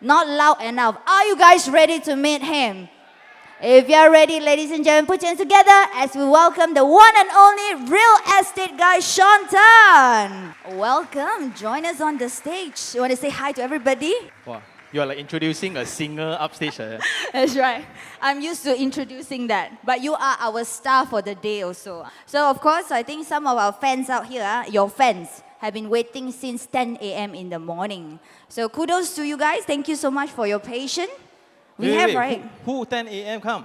Not loud enough. Are you guys ready to meet him? If you're ready, ladies and gentlemen, put your hands together as we welcome the one and only real estate guy, Shan. Welcome. Join us on the stage. You want to say hi to everybody? Wow, you're like introducing a singer upstage. That's right. I'm used to introducing that. But you are our star for the day also. So, of course, I think some of our fans out here, your fans, have been waiting since 10 a.m. in the morning. So, kudos to you guys. Thank you so much for your patience. Right? Who 10 a.m. come?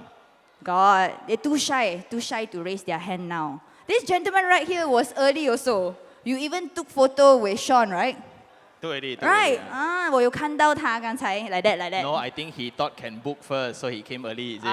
God, they're too shy to raise their hand now. This gentleman right here was early also. You even took photo with Sean, right? Too early. Right. 我有看到他刚才 like that. No, I think he thought can book first, so he came early. Is it?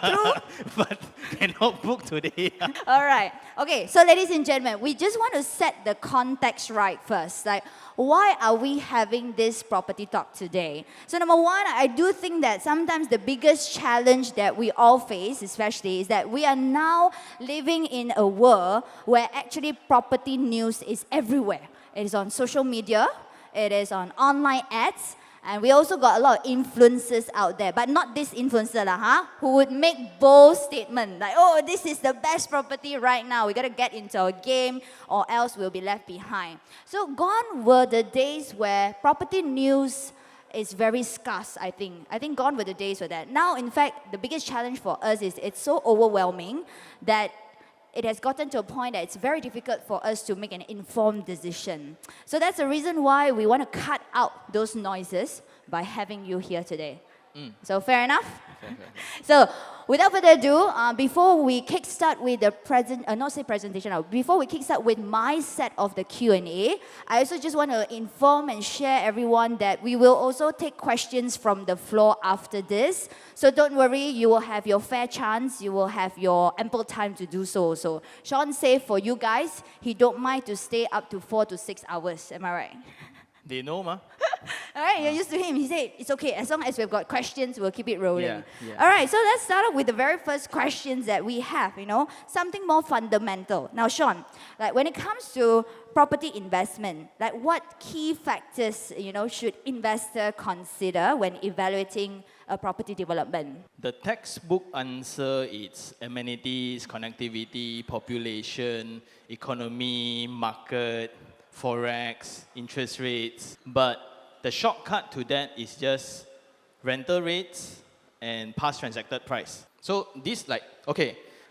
True. But cannot book today. All right. Okay, so ladies and gentlemen, we just want to set the context right first. Like, why are we having this property talk today? So number one, I do think that sometimes the biggest challenge that we all face, especially, is that we are now living in a world where actually property news is everywhere. It is on social media, it is on online ads, and we also got a lot of influencers out there, but not this influencer who would make bold statements like, oh, this is the best property right now, we got to get into a game or else we'll be left behind. So gone were the days where property news is very scarce, I think. I think gone were the days for that. Now, in fact, the biggest challenge for us is it's so overwhelming that it has gotten to a point that it's very difficult for us to make an informed decision. So that's the reason why we want to cut out those noises by having you here today. So fair enough? Fair. So without further ado, before we kickstart with the before we kickstart with my set of the Q&A, I also just want to inform and share everyone that we will also take questions from the floor after this. So don't worry, you will have your fair chance, you will have your ample time to do so. So Sean said for you guys, he don't mind to stay up to 4 to 6 hours. Am I right? They know, ma. All right, you're used to him. He said, it's okay. As long as we've got questions, we'll keep it rolling. Yeah. All right, so let's start off with the very first questions that we have, something more fundamental. Now, Sean, like when it comes to property investment, like what key factors, should investor consider when evaluating a property development? The textbook answer is amenities, connectivity, population, economy, market, forex, interest rates, but the shortcut to that is just rental rates and past transacted price. So this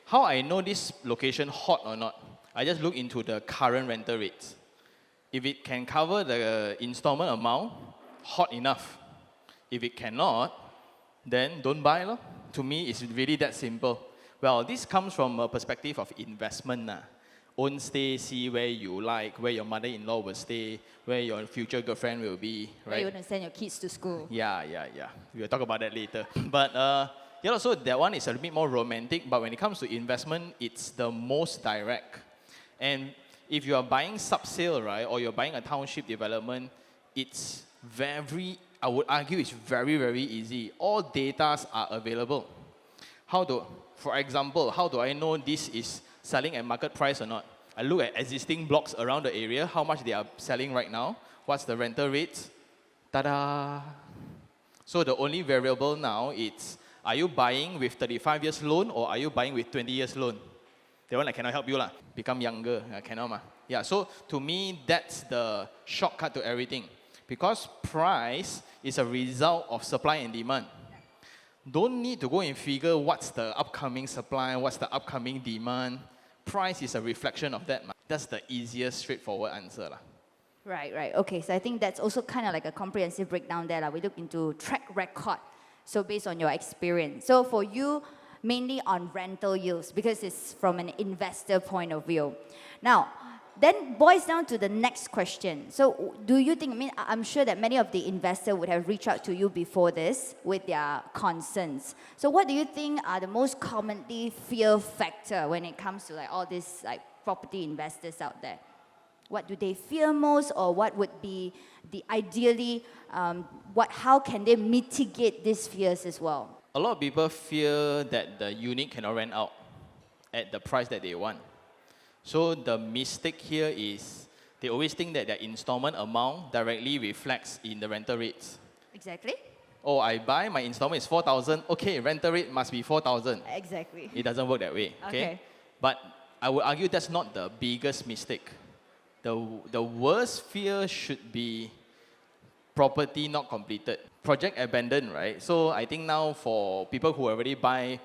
how I know this location hot or not? I just look into the current rental rates. If it can cover the installment amount, hot enough. If it cannot, then don't buy. To me, it's really that simple. Well, this comes from a perspective of investment. Own stay, see where you like, where your mother-in-law will stay, where your future girlfriend will be, right? Where you want to send your kids to school. Yeah. We'll talk about that later. But so that one is a bit more romantic, but when it comes to investment, it's the most direct. And if you are buying sub-sale, right, or you're buying a township development, it's I would argue it's very, very easy. All data are available. For example, how do I know this is selling at market price or not? I look at existing blocks around the area, how much they are selling right now, what's the rental rates, ta-da! So the only variable now is, are you buying with 35 years loan or are you buying with 20 years loan? That one I cannot help you lah. Become younger, cannot ma. Yeah, so to me, that's the shortcut to everything. Because price is a result of supply and demand. Don't need to go and figure what's the upcoming supply, what's the upcoming demand. Price is a reflection of that. That's the easiest, straightforward answer. Right. Okay, so I think that's also kind of like a comprehensive breakdown there. We look into track record, so based on your experience. So for you, mainly on rental yields, because it's from an investor point of view. Now, then boils down to the next question. So do you think, I'm sure that many of the investors would have reached out to you before this with their concerns. So what do you think are the most commonly fear factor when it comes to all these property investors out there? What do they fear most, or what would be the ideally, how can they mitigate these fears as well? A lot of people fear that the unit cannot rent out at the price that they want. So the mistake here is they always think that their installment amount directly reflects in the rental rates. Exactly. Oh, I buy, my installment is 4,000. Okay, rental rate must be 4,000. Exactly. It doesn't work that way. Okay? But I would argue that's not the biggest mistake. The worst fear should be property not completed. Project abandoned, right? So I think now for people who already buy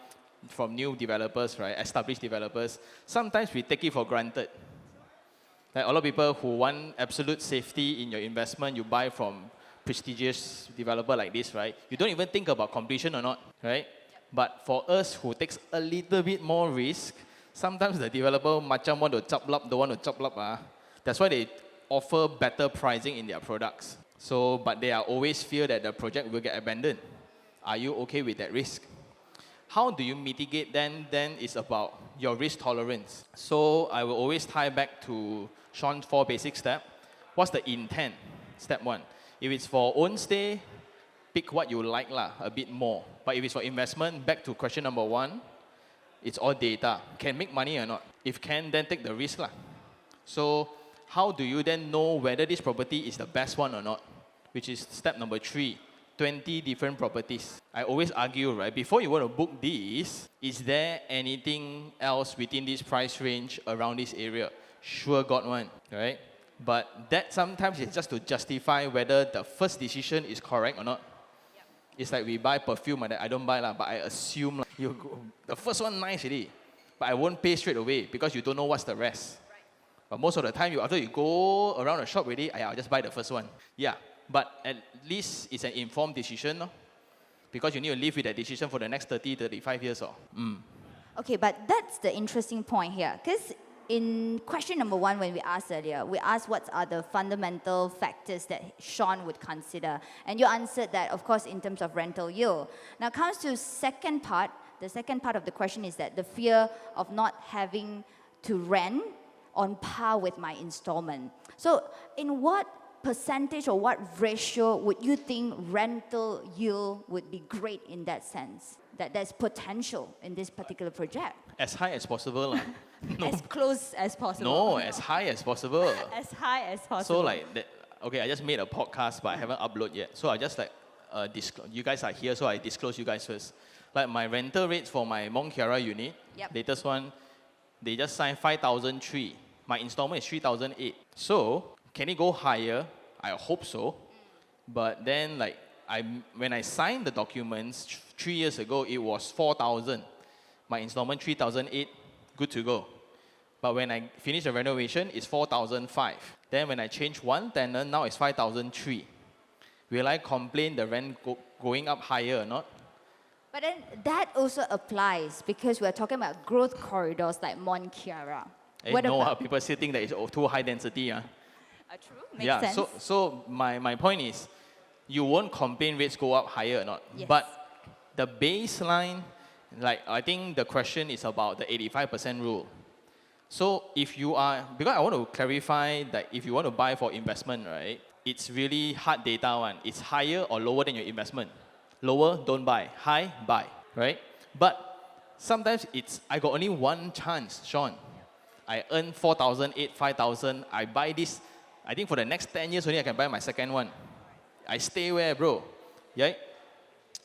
from new developers, right, established developers, sometimes we take it for granted. Like a lot of people who want absolute safety in your investment, you buy from prestigious developer like this, right? You don't even think about completion or not, right? But for us who takes a little bit more risk, sometimes the developer macam want to chop lap, don't want to chop lap. That's why they offer better pricing in their products. So, but they are always fear that the project will get abandoned. Are you okay with that risk? How do you mitigate then? Then it's about your risk tolerance. So I will always tie back to Shan's 4 basic steps. What's the intent? Step 1. If it's for own stay, pick what you like lah, a bit more. But if it's for investment, back to question number 1, it's all data. Can make money or not? If can, then take the risk lah. So how do you then know whether this property is the best one or not? Which is step number 3, 20 different properties. I always argue, right, before you want to book this, is there anything else within this price range around this area? Sure got one, right? But that sometimes is just to justify whether the first decision is correct or not. Yep. It's like we buy perfume, I don't buy lah, but I assume like, the first one nice already, but I won't pay straight away because you don't know what's the rest. Right. But most of the time, after you go around the shop already, I'll just buy the first one. Yeah, but at least it's an informed decision, no? Because you need to live with that decision for the next 30, 35 years. Okay, but that's the interesting point here. Because in question number 1, when we asked earlier, we asked what are the fundamental factors that Shan would consider. And you answered that, of course, in terms of rental yield. Now comes to second part. The second part of the question is that the fear of not having to rent on par with my installment. So in what percentage or what ratio would you think rental yield would be great in that sense? That there's potential in this particular project? As high as possible. No. As close as possible. No, as high as possible. As high as possible. So like, that, okay, I just made a podcast, but I haven't uploaded yet. So I just like, you guys are here, so I disclose you guys first. Like my rental rates for my Mont Kiara unit, latest one, they just signed 5,003. My installment is 3,008. So, can it go higher? I hope so. But then like, when I signed the documents 3 years ago, it was 4,000. My installment 3,008, good to go. But when I finish the renovation, it's 4,005. Then when I change one tenant, now it's 5,003. Will I complain the rent going up higher or not? But then that also applies because we're talking about growth corridors like Mont Kiara. People still think that it's too high density. True, makes sense. So my point is, you won't complain rates go up higher or not. Yes. But the baseline, like I think the question is about the 85% rule. So if you are, because I want to clarify that if you want to buy for investment, right, it's really hard data one. It's higher or lower than your investment. Lower, don't buy. High, buy, right? But sometimes I got only one chance, Shan. I earn 4,008, 5,000. I buy this. I think for the next 10 years only I can buy my second one. I stay where, bro? Yeah?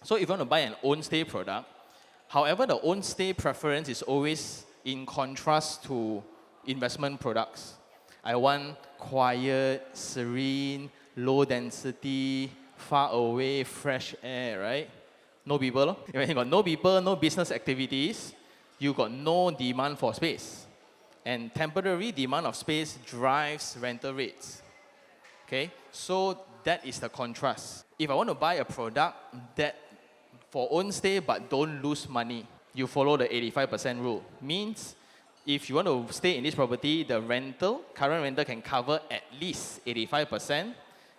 So if you want to buy an own stay product, however, the own stay preference is always in contrast to investment products. I want quiet, serene, low density, far away, fresh air, right? No people. When you got no people, no business activities, you got no demand for space. And temporary demand of space drives rental rates. Okay? So that is the contrast. If I want to buy a product that for own stay but don't lose money, you follow the 85% rule. Means if you want to stay in this property, the current rental can cover at least 85%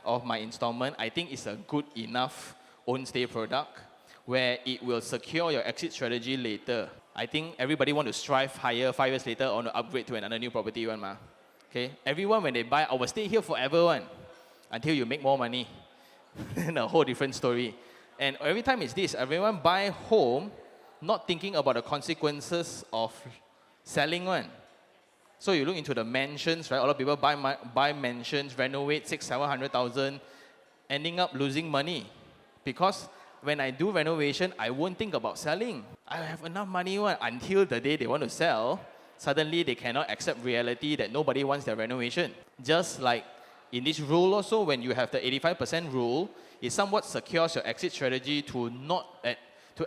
of my installment. I think it's a good enough own stay product where it will secure your exit strategy later. I think everybody want to strive higher 5 years later on to upgrade to another new property one, ma. Okay? Everyone when they buy, I will stay here forever one until you make more money. A whole different story. And every time it's this, everyone buy home not thinking about the consequences of selling one. So you look into the mansions, right? A lot of people buy mansions, renovate 600,000, 700,000, ending up losing money. Because when I do renovation, I won't think about selling. I have enough money until the day they want to sell. Suddenly they cannot accept reality that nobody wants their renovation. Just like in this rule also, when you have the 85% rule, it somewhat secures your exit strategy to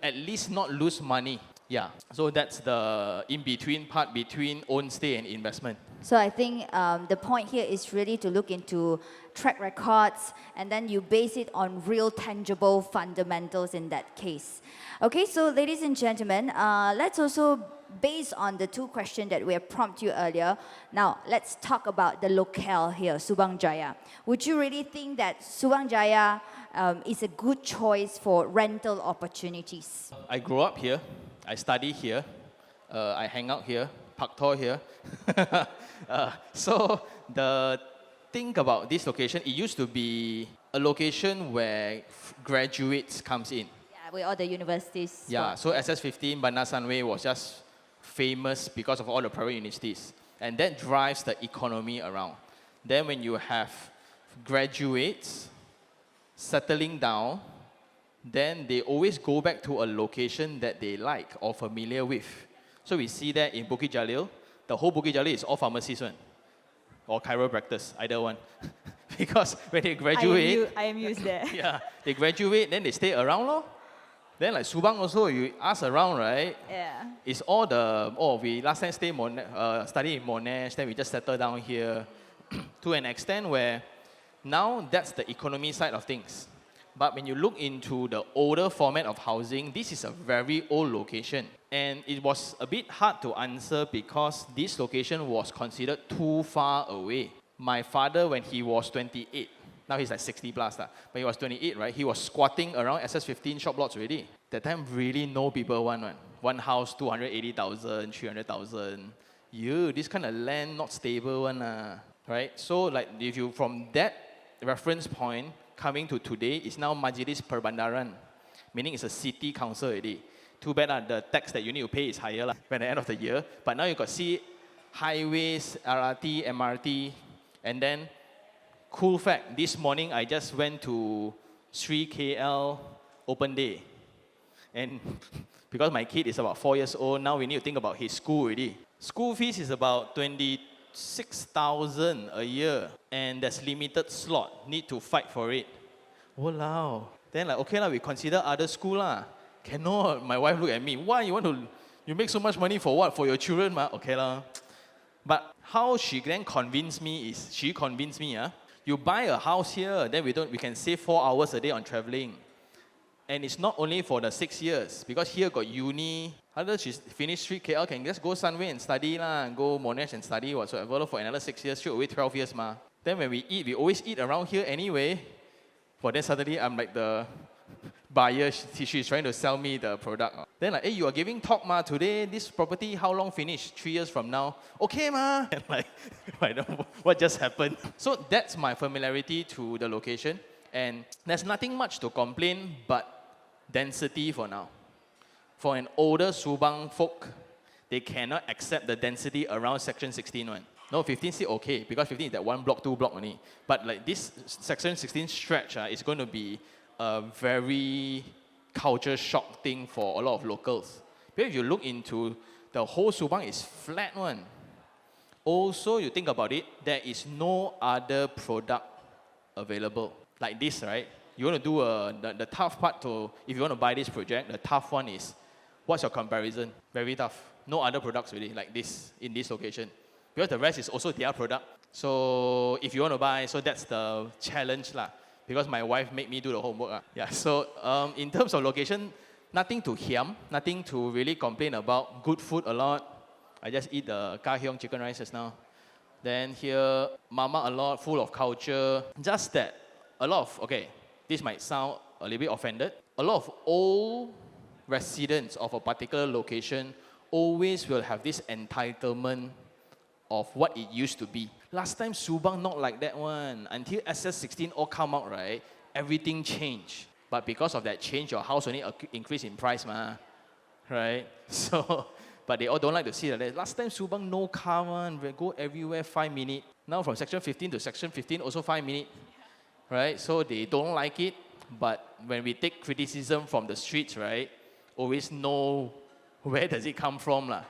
at least not lose money. Yeah, so that's the in-between part between own stay and investment. So I think the point here is really to look into track records and then you base it on real tangible fundamentals in that case. Okay, so ladies and gentlemen, let's also, based on the two questions that we have prompted you earlier, now let's talk about the locale here, Subang Jaya. Would you really think that Subang Jaya is a good choice for rental opportunities? I grew up here, I study here, I hang out here, pak tor here. So the thing about this location, it used to be a location where graduates comes in. Yeah, with all the universities. Yeah, so SS15, Bandar Sunway was just famous because of all the private universities. And that drives the economy around. Then when you have graduates settling down, then they always go back to a location that they like or familiar with. So we see that in Bukit Jalil. The whole Bukit Jalil is all pharmacies one, or chiropractors, either one. Because when they graduate, I am used there. yeah, they graduate, then they stay around lor. Then like Subang also, you ask around, right? Yeah. It's all the, we last time study in Monash, then we just settle down here to an extent where now that's the economy side of things. But when you look into the older format of housing, this is a very old location. And it was a bit hard to answer because this location was considered too far away. My father, when he was 28, now he's like 60 plus, but he was 28, right? He was squatting around SS15 shop lots already. That time really no people want one. One house, 280,000, 300,000. This kind of land not stable one, right? So like if you, from that reference point, coming to today, is now Majlis Perbandaran, meaning it's a city council already. Too bad the tax that you need to pay is higher by the end of the year. But now you got see highways, RRT, MRT, and then cool fact, this morning I just went to Sri KL Open Day. And because my kid is about 4 years old, now we need to think about his school already. School fees is about 26,000 a year. And there's limited slot, need to fight for it. Walao. Then like, okay we consider other school lah. Cannot, my wife look at me, why you make so much money for what? For your children ma? Okay lah. But how she then convinced me is, you buy a house here, then we can save 4 hours a day on traveling. And it's not only for the 6 years, because here got uni. After she's finished 3 KL, can just go Sunway and study lah, go Monash and study whatsoever for another 6 years, straight away 12 years ma. Then when we eat, we always eat around here anyway. But then suddenly I'm like the buyer, she's trying to sell me the product. Then like, hey, you are giving talk ma today, this property how long finish? 3 years from now? Okay ma. And like, I don't know what just happened. So that's my familiarity to the location. And there's nothing much to complain but density for now. For an older Subang folk, they cannot accept the density around section 16 one. No, 15 still okay, because 15 is that 1 block, 2 block only. But like this section 16 stretch is going to be a very culture shock thing for a lot of locals. But if you look into the whole Subang is flat one. Also, you think about it, there is no other product available. Like this, right? You want to do the tough part to, if you want to buy this project, the tough one is, what's your comparison? Very tough. No other products really like this in this location. Because the rest is also their product. So if you want to buy, so that's the challenge lah. Because my wife made me do the homework. Yeah, so in terms of location, nothing to hiam, nothing to really complain about. Good food a lot. I just eat the Kah Heong chicken rice just now. Then here, mama a lot, full of culture. Just that, a lot of, this might sound a little bit offended. A lot of old residents of a particular location always will have this entitlement of what it used to be. Last time Subang not like that one. Until SS16 all come out, right? Everything changed. But because of that change, your house only increase in price, ma. Right? So, but they all don't like to see that. Last time Subang no car one. We go everywhere 5 minutes. Now from section 15 to section 15 also 5 minutes. Right? So they don't like it. But when we take criticism from the streets, right, always know where does it come from lah.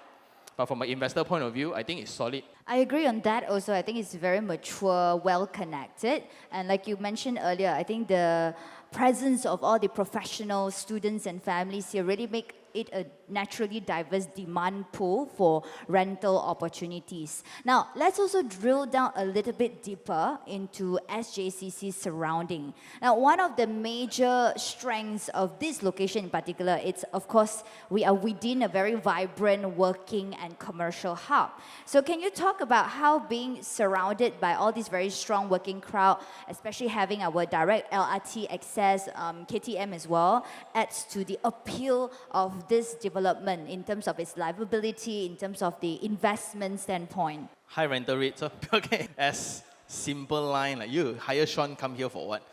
But from an investor point of view, I think it's solid. I agree on that also. I think it's very mature, well connected. And like you mentioned earlier, I think the presence of all the professional students and families here really make it a naturally diverse demand pool for rental opportunities. Now, let's also drill down a little bit deeper into SJCC's surrounding. Now, one of the major strengths of this location in particular, it's of course, we are within a very vibrant working and commercial hub. So can you talk about how being surrounded by all this very strong working crowd, especially having our direct LRT access, KTM as well, adds to the appeal of this development in terms of its livability, in terms of the investment standpoint? High rental rates. Okay, as simple line, like you hire Shan come here for what?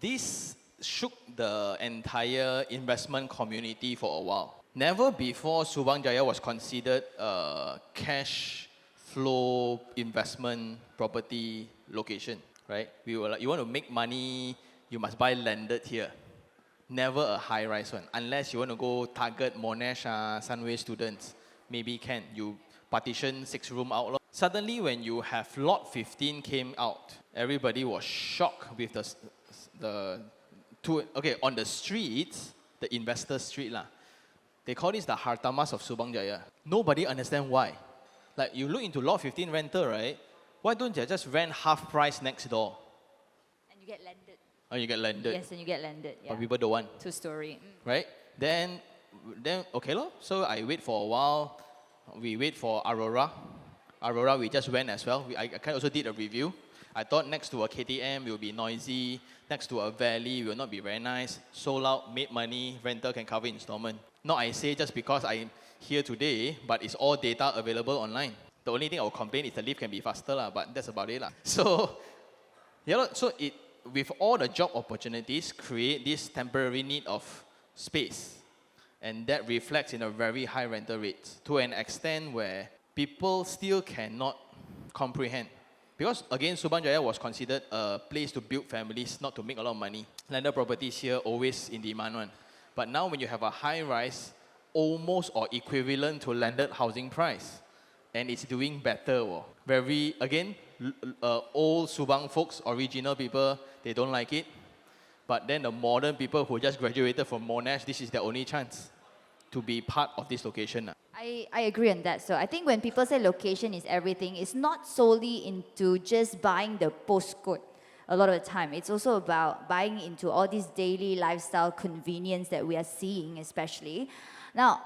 This shook the entire investment community for a while. Never before Subang Jaya was considered a cash flow investment property location, right? We were like, you want to make money, you must buy landed here. Never a high-rise one, unless you want to go target Monash, Sunway students. Maybe can. You partition 6-room out. Suddenly, when you have Lot 15 came out, everybody was shocked with on the streets, the investor street lah. They call this the Hartamas of Subang Jaya. Nobody understand why. Like you look into Lot 15 rental, right? Why don't you just rent half price next door? And you get landed. Oh, you get landed. Yes, and you get landed. Yeah. But people don't want. 2-story. Right? Then okay lo. So I wait for a while. We wait for Aurora. Aurora, we just went as well. I also did a review. I thought next to a KTM, it will be noisy. Next to a valley, it will not be very nice. Sold out, made money, rental can cover installment. Not I say just because I'm here today, but it's all data available online. The only thing I will complain is the lift can be faster, but that's about it. So, so it, with all the job opportunities, create this temporary need of space. And that reflects in a very high rental rate to an extent where people still cannot comprehend. Because again, Subang Jaya was considered a place to build families, not to make a lot of money. Landed properties here always in demand one. But now when you have a high rise, almost or equivalent to landed housing price, and it's doing better. Very, again, old Subang folks, original people, they don't like it. But then the modern people who just graduated from Monash, this is their only chance to be part of this location. I agree on that. So I think when people say location is everything, it's not solely into just buying the postcode a lot of the time. It's also about buying into all these daily lifestyle convenience that we are seeing, especially. Now,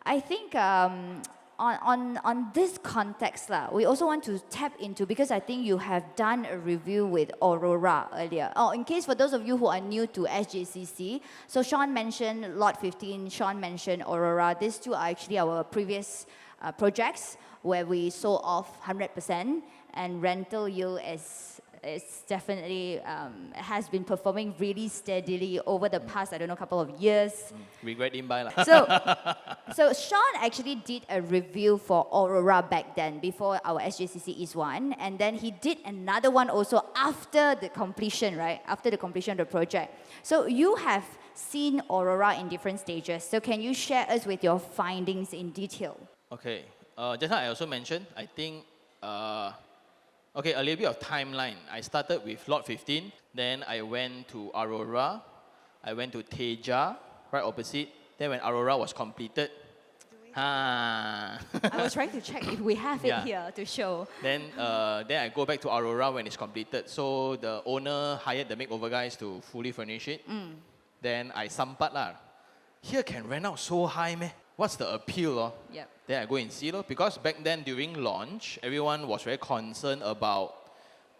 I think on this context, we also want to tap into, because I think you have done a review with Aurora earlier. Oh, in case for those of you who are new to SJCC, so Shan mentioned Lot 15, Shan mentioned Aurora. These two are actually our previous projects where we sold off 100%, and rental yield is definitely has been performing really steadily over the past, I don't know, couple of years. Regret didn't buy. So Sean actually did a review for Aurora back then, before our SJCC East one, and then he did another one also after the completion, right? After the completion of the project. So you have seen Aurora in different stages. So can you share us with your findings in detail? Okay. Just now I also mentioned, I think, okay, a little bit of timeline. I started with Lot 15, then I went to Aurora, I went to Teja, right opposite. Then when Aurora was completed, I was trying to check if we have it here to show. Then I go back to Aurora when it's completed. So the owner hired the makeover guys to fully furnish it. Then I sampat lah. Here can rent out so high, meh? What's the appeal? Yep. Then I go and see, because back then during launch, everyone was very concerned about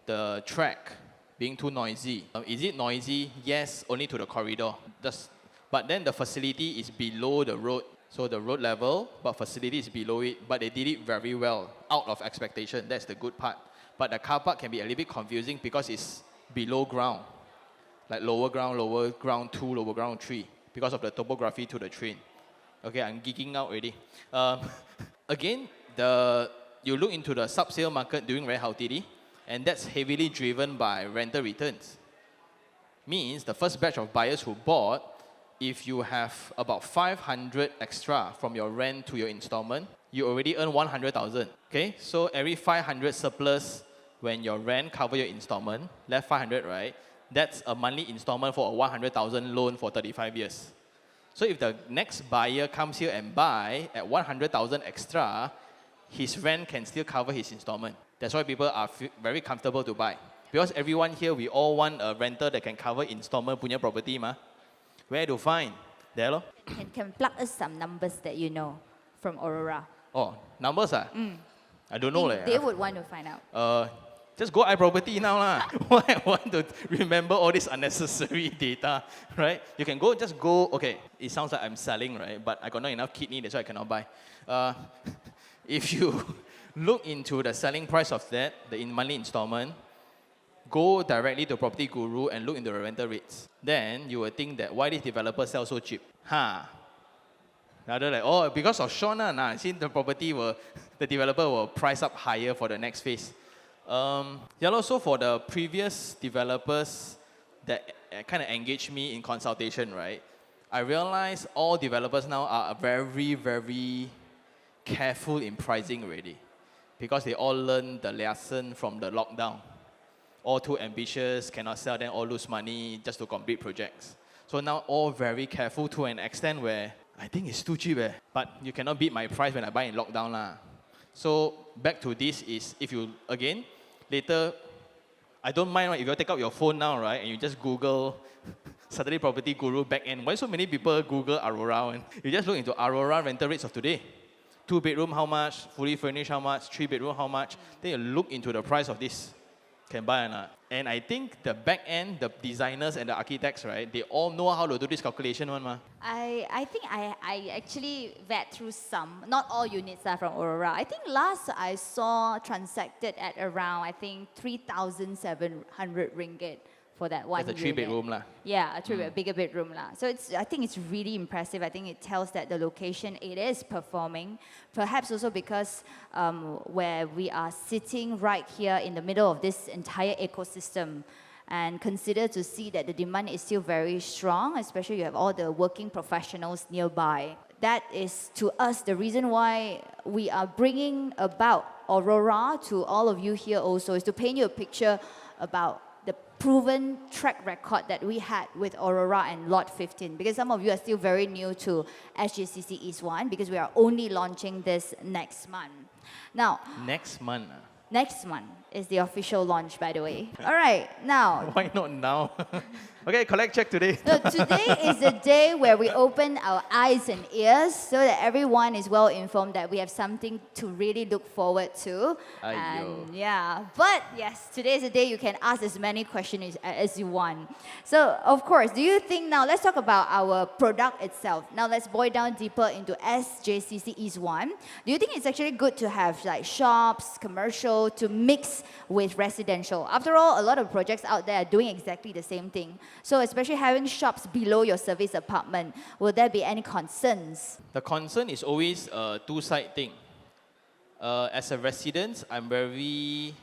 the track being too noisy. Is it noisy? Yes, only to the corridor. But then the facility is below the road. So the road level, but facility is below it. But they did it very well, out of expectation. That's the good part. But the car park can be a little bit confusing because it's below ground. Like lower ground 2, lower ground 3. Because of the topography to the train. Okay, I'm geeking out already. Again, you look into the sub-sale market doing very healthily, and that's heavily driven by rental returns. Means the first batch of buyers who bought, if you have about 500 extra from your rent to your installment, you already earn 100,000. Okay, so every 500 surplus when your rent cover your installment, left 500, right? That's a monthly installment for a 100,000 loan for 35 years. So if the next buyer comes here and buy at 100,000 extra, his rent can still cover his installment. That's why people are very comfortable to buy. Because everyone here, we all want a rental that can cover installment punya property ma. Where to find? There lo. Can plug us some numbers that you know from Aurora. Oh, numbers ah? I don't know. They would want to find out. Just go iProperty now lah. Why I want to remember all this unnecessary data, right? You can go, just go, okay, it sounds like I'm selling, right? But I got not enough kidney, that's why I cannot buy. If you look into the selling price of that, the monthly installment, go directly to Property Guru and look into the rental rates. Then you will think that why this developer sell so cheap? Rather like, oh, because of Shan, I see the the developer will price up higher for the next phase. Also for the previous developers that kind of engaged me in consultation, right? I realized all developers now are very, very careful in pricing already because they all learned the lesson from the lockdown. All too ambitious, cannot sell, then all lose money just to complete projects. So now all very careful to an extent where I think it's too cheap, but you cannot beat my price when I buy in lockdown lah. So back to this is, if you, again, later, I don't mind, right, if you take out your phone now, right, and you just Google Saturday Property Guru backend. Why so many people Google Aurora? And you just look into Aurora rental rates of today. 2-bedroom, how much? Fully furnished, how much? 3-bedroom, how much? Then you look into the price of this. Can buy or not? And I think the back end, the designers and the architects, right, they all know how to do this calculation one ma. I think I actually vet through some, not all units are from Aurora. I think last I saw transacted at around, I think 3,700 ringgit for that one That's a unit. 3-bedroom lah. Yeah, a bigger bedroom lah. So I think it's really impressive. I think it tells that the location, it is performing. Perhaps also because where we are sitting right here in the middle of this entire ecosystem, and consider to see that the demand is still very strong, especially you have all the working professionals nearby. That is, to us, the reason why we are bringing about Aurora to all of you here also, is to paint you a picture about the proven track record that we had with Aurora and Lot 15, because some of you are still very new to SJCC East 1, because we are only launching this next month. Now, Next month. next month is the official launch, by the way. All right, now. Why not now? Okay, collect check today. So today is the day where we open our eyes and ears so that everyone is well informed that we have something to really look forward to. And yeah, but yes, today is the day you can ask as many questions as you want. So of course, do you think now, let's talk about our product itself. Now let's boil down deeper into SJCC East 1. Do you think it's actually good to have like shops, commercial, to mix with residential? After all, a lot of projects out there are doing exactly the same thing. So especially having shops below your service apartment, will there be any concerns? The concern is always a two-side thing. As a resident, I'm very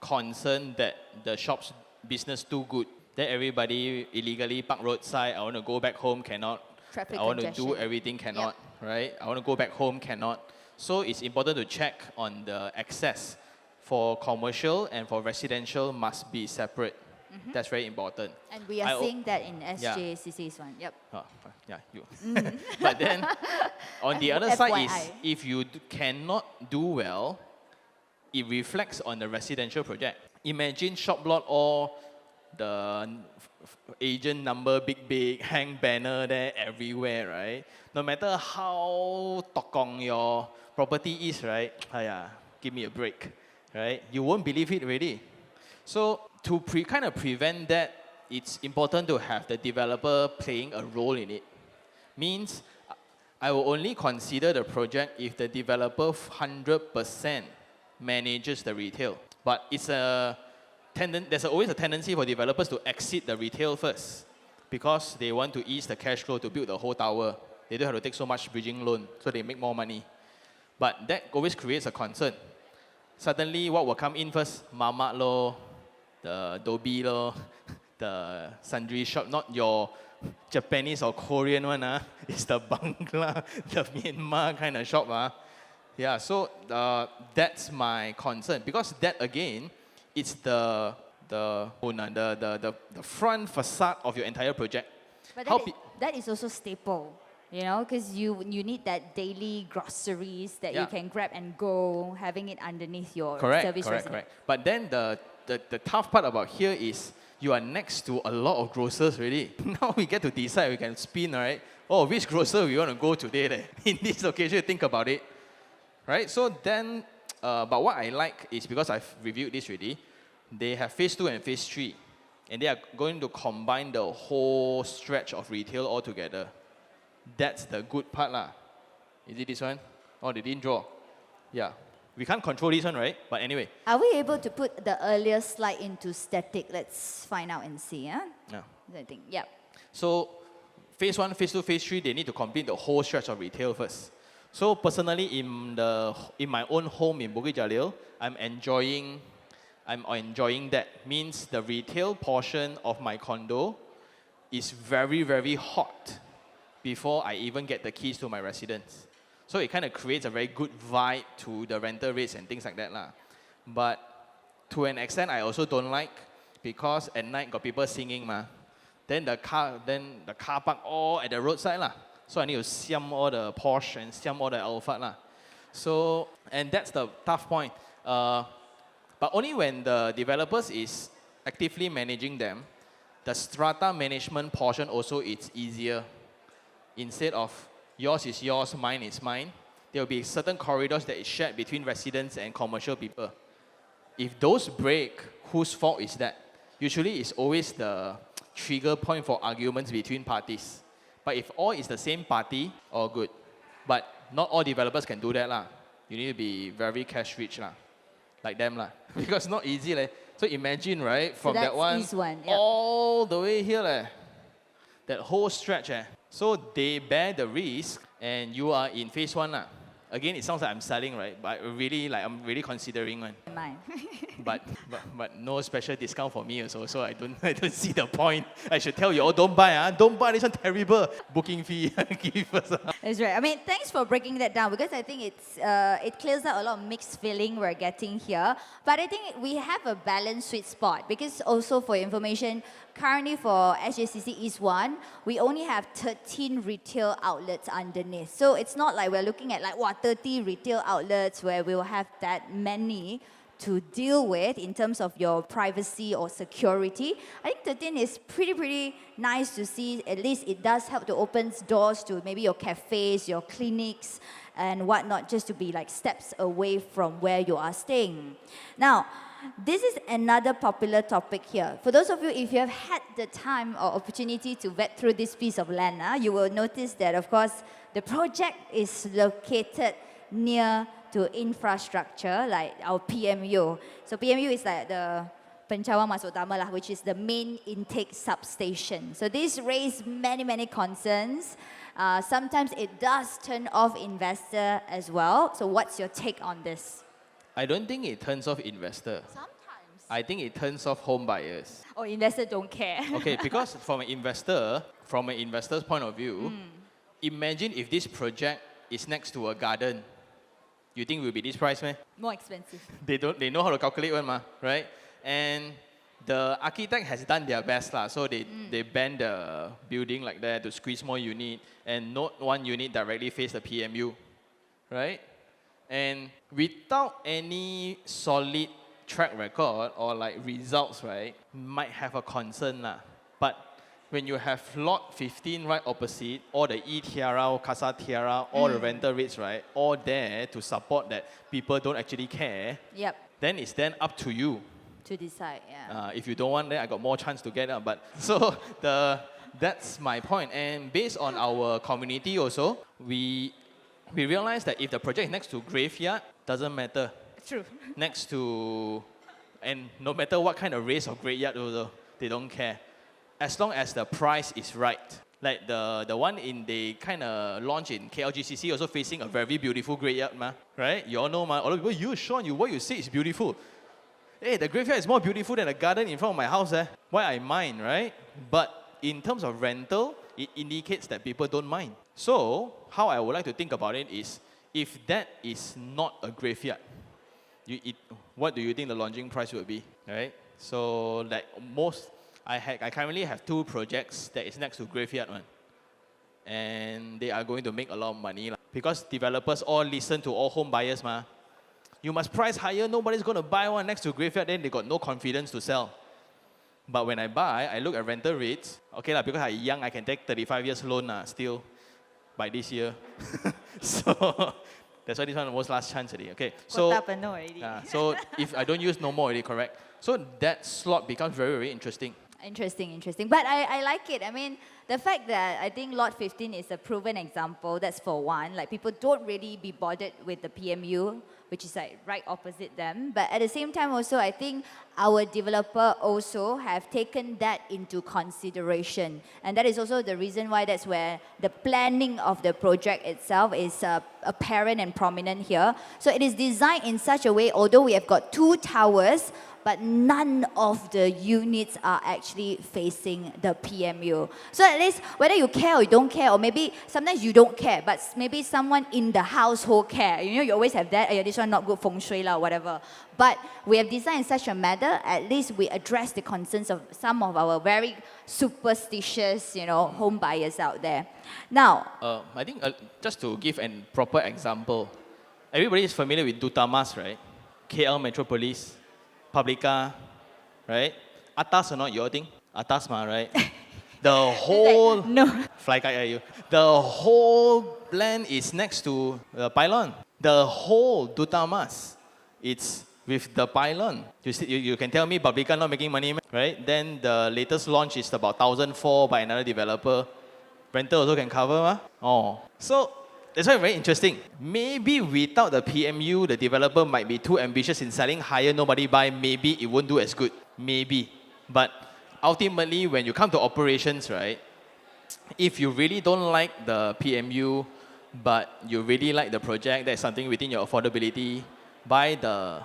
concerned that the shop's business too good. That everybody illegally park roadside, I want to go back home, cannot. Traffic I want to congestion. do everything, cannot, right? I want to go back home, cannot. So it's important to check on the access. For commercial and for residential must be separate. That's very important. And we are seeing that in SJCC's one. Yep. Yeah, you. But then, on the other side is, FYI. if you cannot do well, it reflects on the residential project. Imagine shop lot or the agent number big, hang banner there everywhere, right? No matter how tokong your property is, right? Give me a break, right? You won't believe it already. So to kind of prevent that, it's important to have the developer playing a role in it. Means I will only consider the project if the developer 100% manages the retail. But it's there's always a tendency for developers to exit the retail first because they want to ease the cash flow to build the whole tower. They don't have to take so much bridging loan, so they make more money. But that always creates a concern. Suddenly, what will come in first? Mamak lo, the Dobi lo, the sundry shop, not your Japanese or Korean one. It's the Bangla, the Myanmar kind of shop. Yeah, so that's my concern. Because that, again, it's the front facade of your entire project. But How that is also staple, because you need that daily groceries that you can grab and go, having it underneath your service residence. Correct. But then the tough part about here is you are next to a lot of grocers already. Now we get to decide, we can spin, right? Oh, which grocer we want to go today? In this location, think about it. Right? So then, but what I like is because I've reviewed this already, they have phase 2 and phase 3. And they are going to combine the whole stretch of retail all together. That's the good part lah. Is it this one? Oh, they didn't draw. Yeah. We can't control this one, right? But anyway. Are we able to put the earlier slide into static? Let's find out and see. Yeah. I think. Yeah. So, phase 1, phase 2, phase 3, they need to complete the whole stretch of retail first. So personally, in my own home in Bukit Jalil, I'm enjoying that. Means the retail portion of my condo is very, very hot before I even get the keys to my residence. So it kind of creates a very good vibe to the rental rates and things like that lah. But to an extent, I also don't like, because at night got people singing Then the car park all at the roadside lah. So I need to siam all the Porsche and siam all the Alphard lah. So, and that's the tough point. But only when the developers is actively managing them, the strata management portion also it's easier. Instead of yours is yours, mine is mine, there will be certain corridors that is shared between residents and commercial people. If those break, whose fault is that? Usually it's always the trigger point for arguments between parties. But if all is the same party, all good. But not all developers can do that lah. You need to be very cash rich lah, like them lah. Because not easy leh. So imagine, right, from that one all the way here that whole stretch So they bear the risk, and you are in phase 1 lah. Again, it sounds like I'm selling, right? But really, I'm really considering one. Mine. but no special discount for me also, so I don't see the point. I should tell you all, don't buy, don't buy, this one terrible. Booking fee, give us. That's right. I mean, thanks for breaking that down, because I think it clears out a lot of mixed feeling we're getting here. But I think we have a balanced sweet spot, because also for your information, currently for SJCC East 1, we only have 13 retail outlets underneath. So it's not like we're looking at 30 retail outlets where we'll have that many to deal with in terms of your privacy or security. I think 13 is pretty nice to see. At least it does help to open doors to maybe your cafes, your clinics, and whatnot, just to be steps away from where you are staying. Now, this is another popular topic here. For those of you, if you have had the time or opportunity to vet through this piece of land, you will notice that, of course, the project is located near to infrastructure, like our PMU. So PMU is like the Pencawang Masuk Utama lah, which is the main intake substation. So this raised many concerns. Sometimes it does turn off investor as well. So what's your take on this? I don't think it turns off investor. Sometimes. I think it turns off home buyers. Oh, investors don't care. Okay, because from an investor's point of view, imagine if this project is next to a garden. You think it will be this price, man? More expensive. They know how to calculate one, right? And the architect has done their best lah. So they bend the building like that to squeeze more unit, and not one unit directly face the PMU, right? And without any solid track record or results, right, might have a concern lah. But when you have lot 15 right opposite, all the E-Tiara, Casa Tiara, all the rental rates, right, all there to support that people don't actually care, then it's then up to you to decide, if you don't want that, I got more chance to get it. But so that's my point. And based on our community also, we realize that if the project is next to graveyard, doesn't matter. True. Next to, and no matter what kind of race of graveyard also, they don't care. As long as the price is right. Like the one they kind of launch in KLGCC, also facing a very beautiful graveyard, right? You all know, all the people, Sean, what you say is beautiful. Hey, the graveyard is more beautiful than the garden in front of my house. Why I mind, right? But in terms of rental, it indicates that people don't mind. So, how I would like to think about it is, if that is not a graveyard, what do you think the launching price would be, right? So, like I currently have 2 projects that is next to graveyard one. And they are going to make a lot of money. Because developers all listen to all home buyers. You must price higher, nobody's going to buy one next to graveyard, then they got no confidence to sell. But when I buy, I look at rental rates. Okay, because I'm young, I can take 35 years loan still by this year. So that's why this one was last chance already. Okay, so if I don't use, no more already, correct? So that slot becomes very, very interesting. Interesting. But I like it. I mean, the fact that I think Lot 15 is a proven example, that's for one. Like, people don't really be bothered with the PMU, which is like right opposite them. But at the same time also, I think our developer also have taken that into consideration. And that is also the reason why that's where the planning of the project itself is apparent and prominent here. So it is designed in such a way, although we have got 2 towers, but none of the units are actually facing the PMU. So at least whether you care or you don't care, or maybe sometimes you don't care, but maybe someone in the household care. You know, you always have that, this one not good feng shui or whatever. But we have designed in such a manner, at least we address the concerns of some of our very superstitious, home buyers out there. Now, I think just to give a proper example, everybody is familiar with Dutamas, right? KL Metropolis, Publica, right? Atas or not, you all think? Atas right? The whole... Like, no. Fly kite at you. The whole land is next to the pylon. The whole Dutamas, it's with the pylon. You can tell me Publica not making money, right? Then the latest launch is about 1,004 by another developer. Rental also can cover, So, that's why very interesting. Maybe without the PMU, the developer might be too ambitious in selling higher, nobody buy, maybe it won't do as good. Maybe. But ultimately, when you come to operations, right, if you really don't like the PMU, but you really like the project, that's something within your affordability, buy the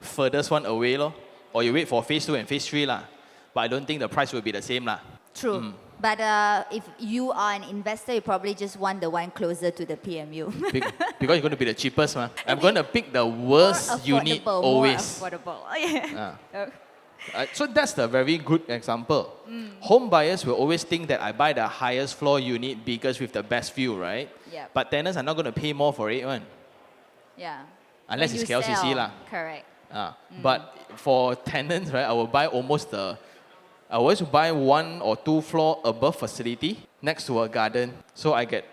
furthest one away, or you wait for phase 2 and phase 3. But I don't think the price will be the same. True. But if you are an investor, you probably just want the one closer to the PMU. Because you're going to be the cheapest. I'm going to pick the worst unit always. More affordable. Yeah. So that's the very good example. Home buyers will always think that I buy the highest floor unit, biggest with the best view, right? Yeah. But tenants are not going to pay more for it. Yeah. Unless it's KLCC. Correct. But for tenants, right, I will buy I always buy 1 or 2 floor above facility next to a garden. So I get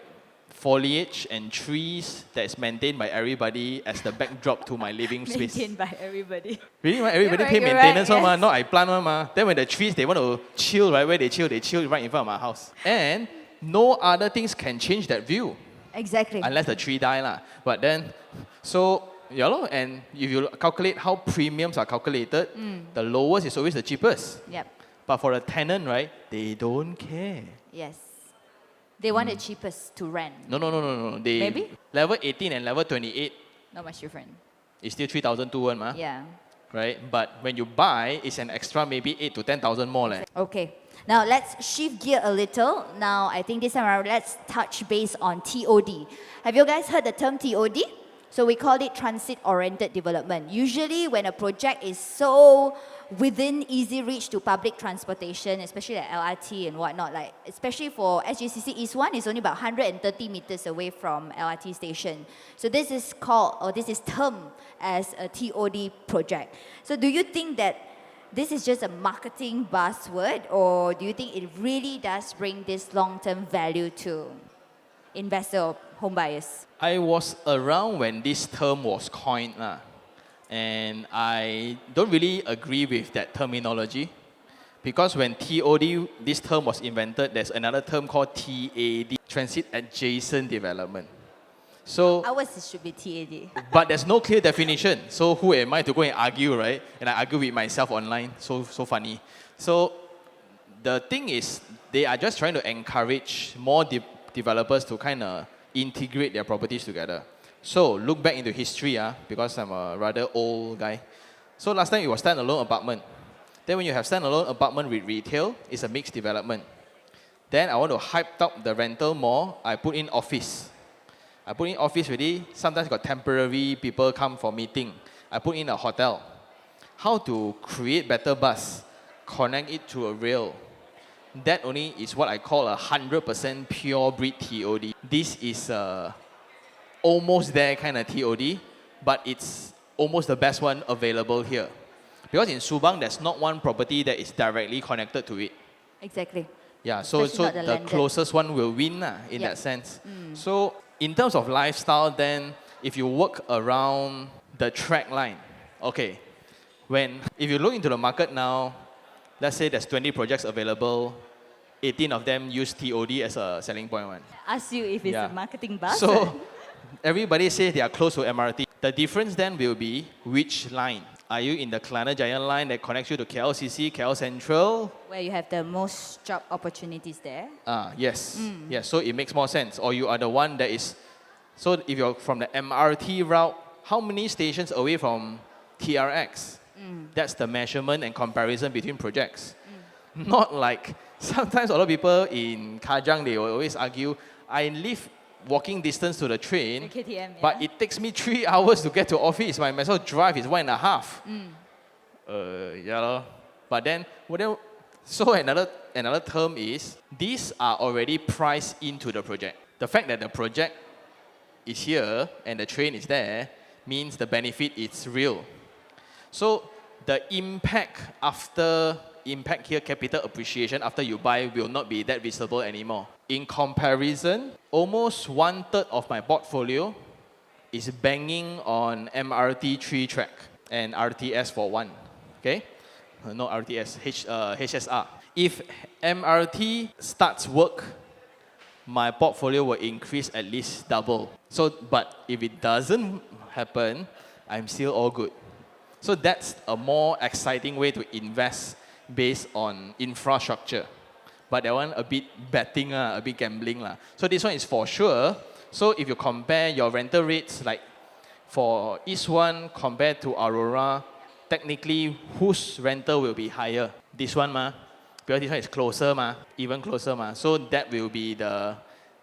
foliage and trees that is maintained by everybody as the backdrop to my living space. Maintained by everybody. Really, everybody pay maintenance, yes. Not I plant one. Then when the trees, they want to chill, right? Where they chill right in front of my house. And no other things can change that view. Exactly. Unless the tree die. But then, so, and if you calculate how premiums are calculated, the lowest is always the cheapest. Yep. But for a tenant, right, they don't care. Yes. They want the cheapest to rent. No. Maybe? Level 18 and level 28. Not much different. It's still 3,200, Yeah. Right? But when you buy, it's an extra maybe 8 to 10,000 more. Okay. Now let's shift gear a little. Now I think this time around, let's touch base on TOD. Have you guys heard the term TOD? So we call it transit-oriented development. Usually when a project is so within easy reach to public transportation, especially like LRT and whatnot, like especially for SJCC East 1, is only about 130 meters away from LRT station. So this is called, or this is termed as a TOD project. So do you think that this is just a marketing buzzword, or do you think it really does bring this long-term value to investor or home buyers? I was around when this term was coined. And I don't really agree with that terminology, because when TOD, this term was invented, there's another term called TAD, Transit Adjacent Development. So ours should be TAD. But there's no clear definition. So who am I to go and argue, right? And I argue with myself online. So funny. So the thing is, they are just trying to encourage more developers to kind of integrate their properties together. So look back into history, because I'm a rather old guy. So last time it was standalone apartment. Then when you have standalone apartment with retail, it's a mixed development. Then I want to hype up the rental more, I put in office. I put in office already, sometimes got temporary people come for meeting. I put in a hotel. How to create better buzz, connect it to a rail. That only is what I call 100% pure breed TOD. This is almost there kind of TOD, but it's almost the best one available here. Because in Subang, there's not one property that is directly connected to it. Exactly. Yeah, so the closest one will win in that sense. So in terms of lifestyle, then if you work around the track line, okay, if you look into the market now, let's say there's 20 projects available, 18 of them use TOD as a selling point one. Ask you if it's a marketing buzz. So everybody says they are close to MRT. The difference then will be which line. Are you in the Kelana Jaya line that connects you to KLCC, KL Central? Where you have the most job opportunities there. Yes. Yes, so it makes more sense. Or you are the one that is, so if you're from the MRT route, how many stations away from TRX? That's the measurement and comparison between projects. Not like, sometimes a lot of people in Kajang, they will always argue, I live walking distance to the train, KTM, but it takes me 3 hours to get to office. My myself drive is 1.5. Yeah, lor. But then, so another term is, these are already priced into the project. The fact that the project is here and the train is there means the benefit is real. So the impact here, capital appreciation after you buy will not be that visible anymore. In comparison, almost 1/3 of my portfolio is banging on MRT 3-track and RTS for 1. Okay? No RTS, HSR. If MRT starts work, my portfolio will increase at least double. So, but if it doesn't happen, I'm still all good. So that's a more exciting way to invest based on infrastructure. But that one a bit betting, a bit gambling. So this one is for sure. So if you compare your rental rates, like for East One compared to Aurora, technically whose rental will be higher? This one because this one is closer even closer So that will be the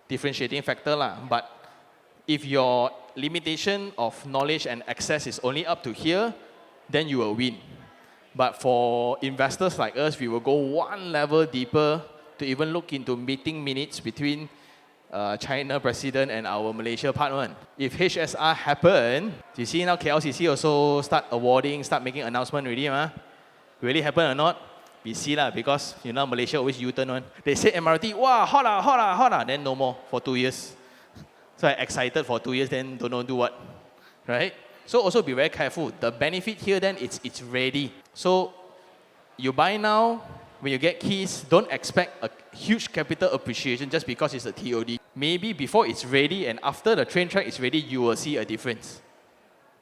differentiating factor But if your limitation of knowledge and access is only up to here, then you will win. But for investors like us, we will go one level deeper to even look into meeting minutes between China president and our Malaysia partner. If HSR happen, you see now KLCC also start awarding, start making announcement already. Really happen or not? We see because Malaysia always U-turn one. They say MRT, wow, hola, then no more for 2 years. So I excited for 2 years, then don't know do what, right? So also be very careful. The benefit here then, it's ready. So you buy now, when you get keys, don't expect a huge capital appreciation just because it's a TOD. Maybe before it's ready and after the train track is ready, you will see a difference.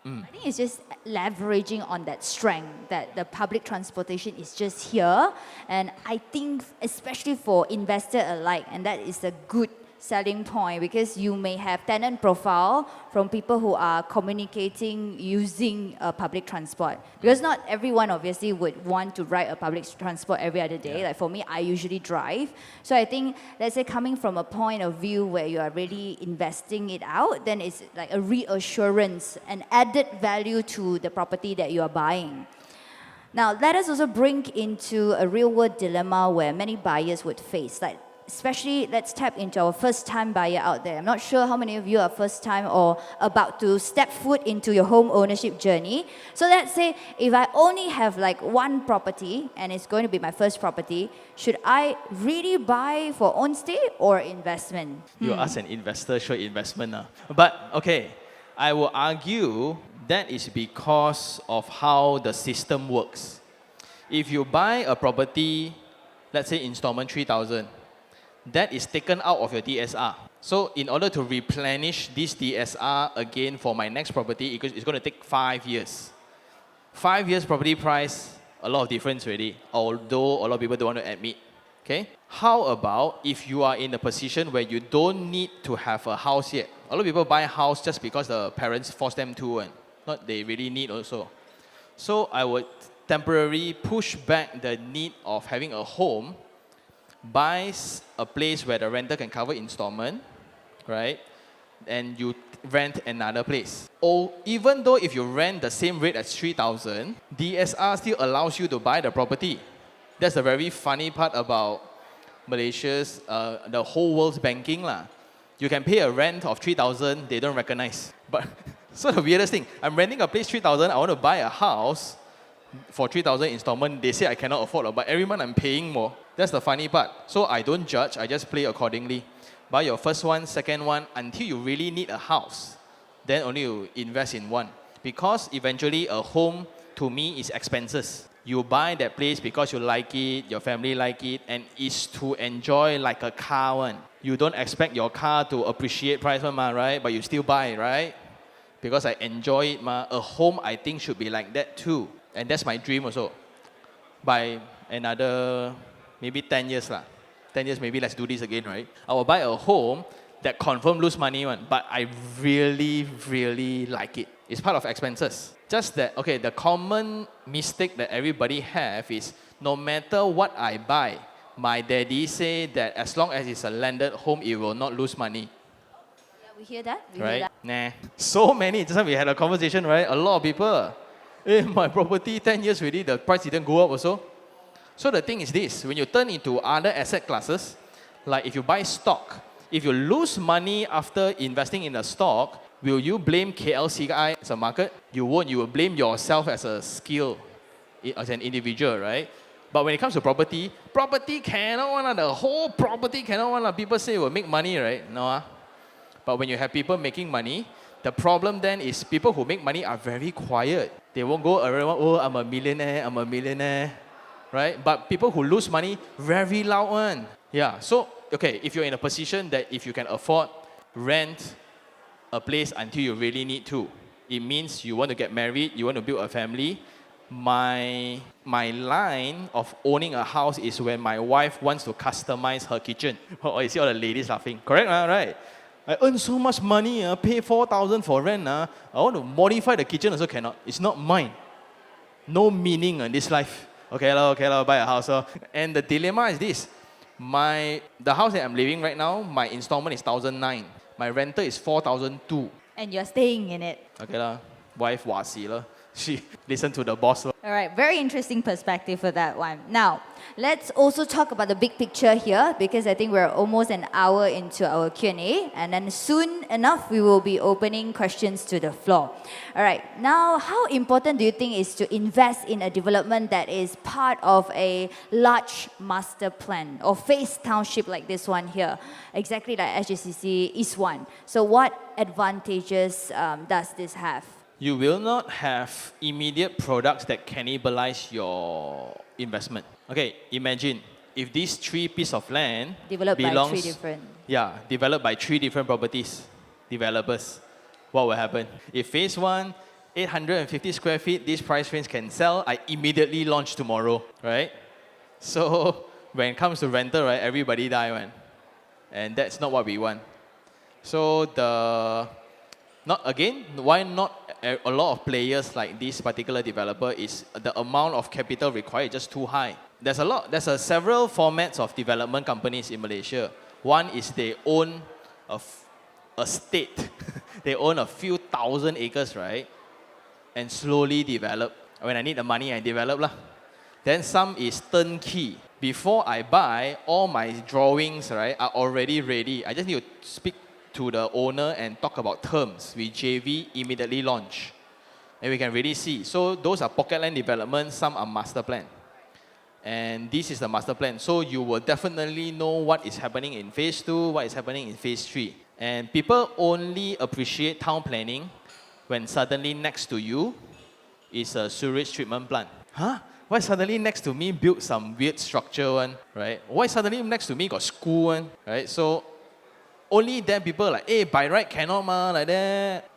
I think it's just leveraging on that strength that the public transportation is just here. And I think especially for investor alike, and that is a good selling point because you may have tenant profile from people who are communicating using public transport. Because not everyone obviously would want to ride a public transport every other day. Like for me, I usually drive. So I think, let's say coming from a point of view where you are really investing it out, then it's like a reassurance, an added value to the property that you are buying. Now, let us also bring into a real-world dilemma where many buyers would face. Like, especially, let's tap into our first-time buyer out there. I'm not sure how many of you are first-time or about to step foot into your home ownership journey. So let's say if I only have like one property and it's going to be my first property, should I really buy for own stay or investment? You ask an investor, sure investment. But okay, I will argue that is because of how the system works. If you buy a property, let's say installment 3,000, that is taken out of your DSR. So in order to replenish this DSR again for my next property, it's going to take 5 years. 5 years property price, a lot of difference already, although a lot of people don't want to admit. Okay? How about if you are in a position where you don't need to have a house yet? A lot of people buy a house just because the parents force them to, and not they really need also. So I would temporarily push back the need of having a home, buy a place where the renter can cover installment, right? And you rent another place. Or even though if you rent the same rate as 3,000, DSR still allows you to buy the property. That's the very funny part about Malaysia's, the whole world's banking lah. You can pay a rent of 3,000, they don't recognize. But so the weirdest thing, I'm renting a place 3,000, I want to buy a house for 3,000 installment, they say I cannot afford, but every month I'm paying more. That's the funny part. So I don't judge, I just play accordingly. Buy your first one, second one, until you really need a house. Then only you invest in one. Because eventually a home, to me, is expenses. You buy that place because you like it, your family like it, and it's to enjoy like a car one. You don't expect your car to appreciate price one, right? But you still buy, right? Because I enjoy it, ma. A home, I think, should be like that too. And that's my dream also. By another, maybe 10 years lah. 10 years, maybe let's do this again, right? I will buy a home that confirm lose money one, but I really, really like it. It's part of expenses. Just that, okay, the common mistake that everybody have is no matter what I buy, my daddy say that as long as it's a landed home, it will not lose money. Yeah, we hear that. We Right? hear that. Nah. So many. Just now we had a conversation, right? A lot of people. My property 10 years already, the price didn't go up also. So the thing is this, when you turn into other asset classes, like if you buy stock, if you lose money after investing in a stock, will you blame KLCI as a market? You won't. You will blame yourself as a skill, as an individual, right? But when it comes to property, property cannot one, the whole property cannot one. People say it will make money, right? No. But when you have people making money, the problem then is people who make money are very quiet. They won't go around, oh, I'm a millionaire, right? But people who lose money, very loud one. Yeah, so, okay, if you're in a position that if you can afford, rent a place until you really need to. It means you want to get married, you want to build a family. My line of owning a house is when my wife wants to customize her kitchen. Oh, you see all the ladies laughing. Correct, right? I earn so much money, pay 4,000 for rent. I want to modify the kitchen also cannot. It's not mine. No meaning in this life. Okay, buy a house. And the dilemma is this. The house that I'm living right now, my installment is 1,009. My rental is 4,002. And you're staying in it. Okay, wife wasi lah. She listened to the boss. All right, very interesting perspective for that one. Now, let's also talk about the big picture here because I think we're almost an hour into our Q&A and then soon enough we will be opening questions to the floor. All right, now how important do you think is to invest in a development that is part of a large master plan or phase township like this one here, exactly like SJCC is one. So what advantages does this have? You will not have immediate products that cannibalize your investment. Okay, imagine if these 3 pieces of land Developed by 3 different. Yeah, developed by 3 different properties, developers. What will happen? If phase 1, 850 square feet, this price range can sell, I immediately launch tomorrow, right? So when it comes to rental, right, everybody die, man. And that's not what we want. So why not a lot of players like this particular developer is the amount of capital required just too high. There's several formats of development companies in Malaysia. One is they own a state. They own a few thousand acres, right? And slowly develop. When I need the money, I develop lah. Then some is turnkey. Before I buy, all my drawings, right, are already ready. I just need to speak to the owner and talk about terms. We JV, immediately launch. And we can really see. So those are pocket land development, some are master plan. And this is the master plan. So you will definitely know what is happening in phase 2, what is happening in phase 3. And people only appreciate town planning when suddenly next to you is a sewage treatment plant. Huh? Why suddenly next to me built some weird structure one, right? Why suddenly next to me got school one, right? So only then people are like, hey, by right cannot ma, like that.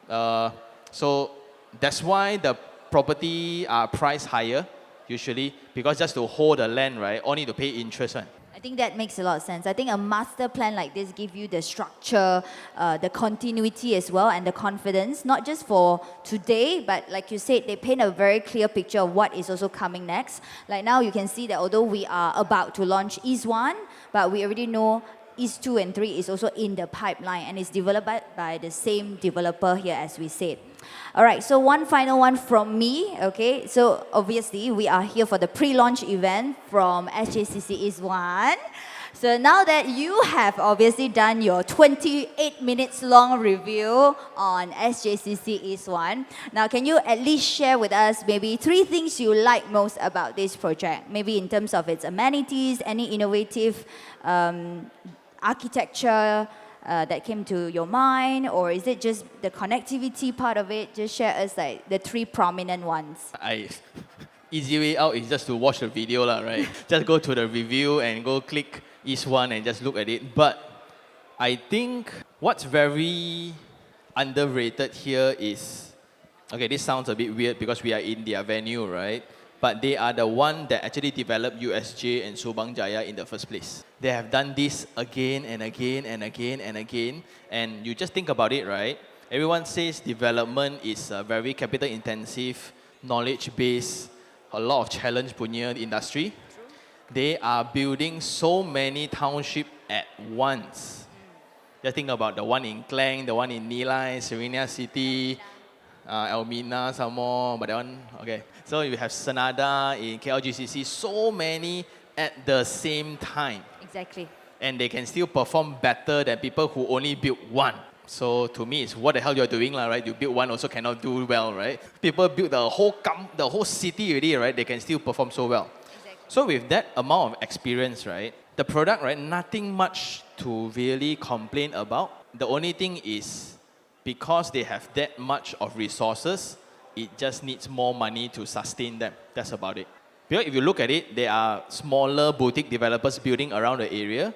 So that's why the property are priced higher, usually, because just to hold the land, right, all need to pay interest. One. think that makes a lot of sense. I think a master plan like this gives you the structure, the continuity as well, and the confidence, not just for today, but like you said, they paint a very clear picture of what is also coming next. Like now you can see that although we are about to launch East 1, but we already know East 2 and 3 is also in the pipeline and is developed by the same developer here as we said. All right, so one final one from me, okay? So obviously we are here for the pre-launch event from SJCC East 1. So now that you have obviously done your 28 minutes long review on SJCC East 1, now can you at least share with us maybe 3 things you like most about this project? Maybe in terms of its amenities, any innovative architecture that came to your mind, or is it just the connectivity part of it? Just share us like the 3 prominent ones. Easy way out is just to watch the video, lah, right? Just go to the review and go click East 1 and just look at it. But I think what's very underrated here is, okay, this sounds a bit weird because we are in their venue, right? But they are the one that actually developed USJ and Subang Jaya in the first place. They have done this again and again and again and again. And you just think about it, right? Everyone says development is very capital intensive, knowledge based, a lot of challenge punya industry. They are building so many townships at once. Just think about the one in Klang, the one in Nilai, Serena City, Elmina, some more, but that one, okay. So you have Senada in KLGCC, so many at the same time. Exactly. And they can still perform better than people who only built one. So to me, it's what the hell you're doing, right? You build one also cannot do well, right? People build the whole city already, right? They can still perform so well. Exactly. So with that amount of experience, right? The product, right? Nothing much to really complain about. The only thing is, because they have that much of resources, it just needs more money to sustain them. That's about it. Because if you look at it, there are smaller boutique developers building around the area,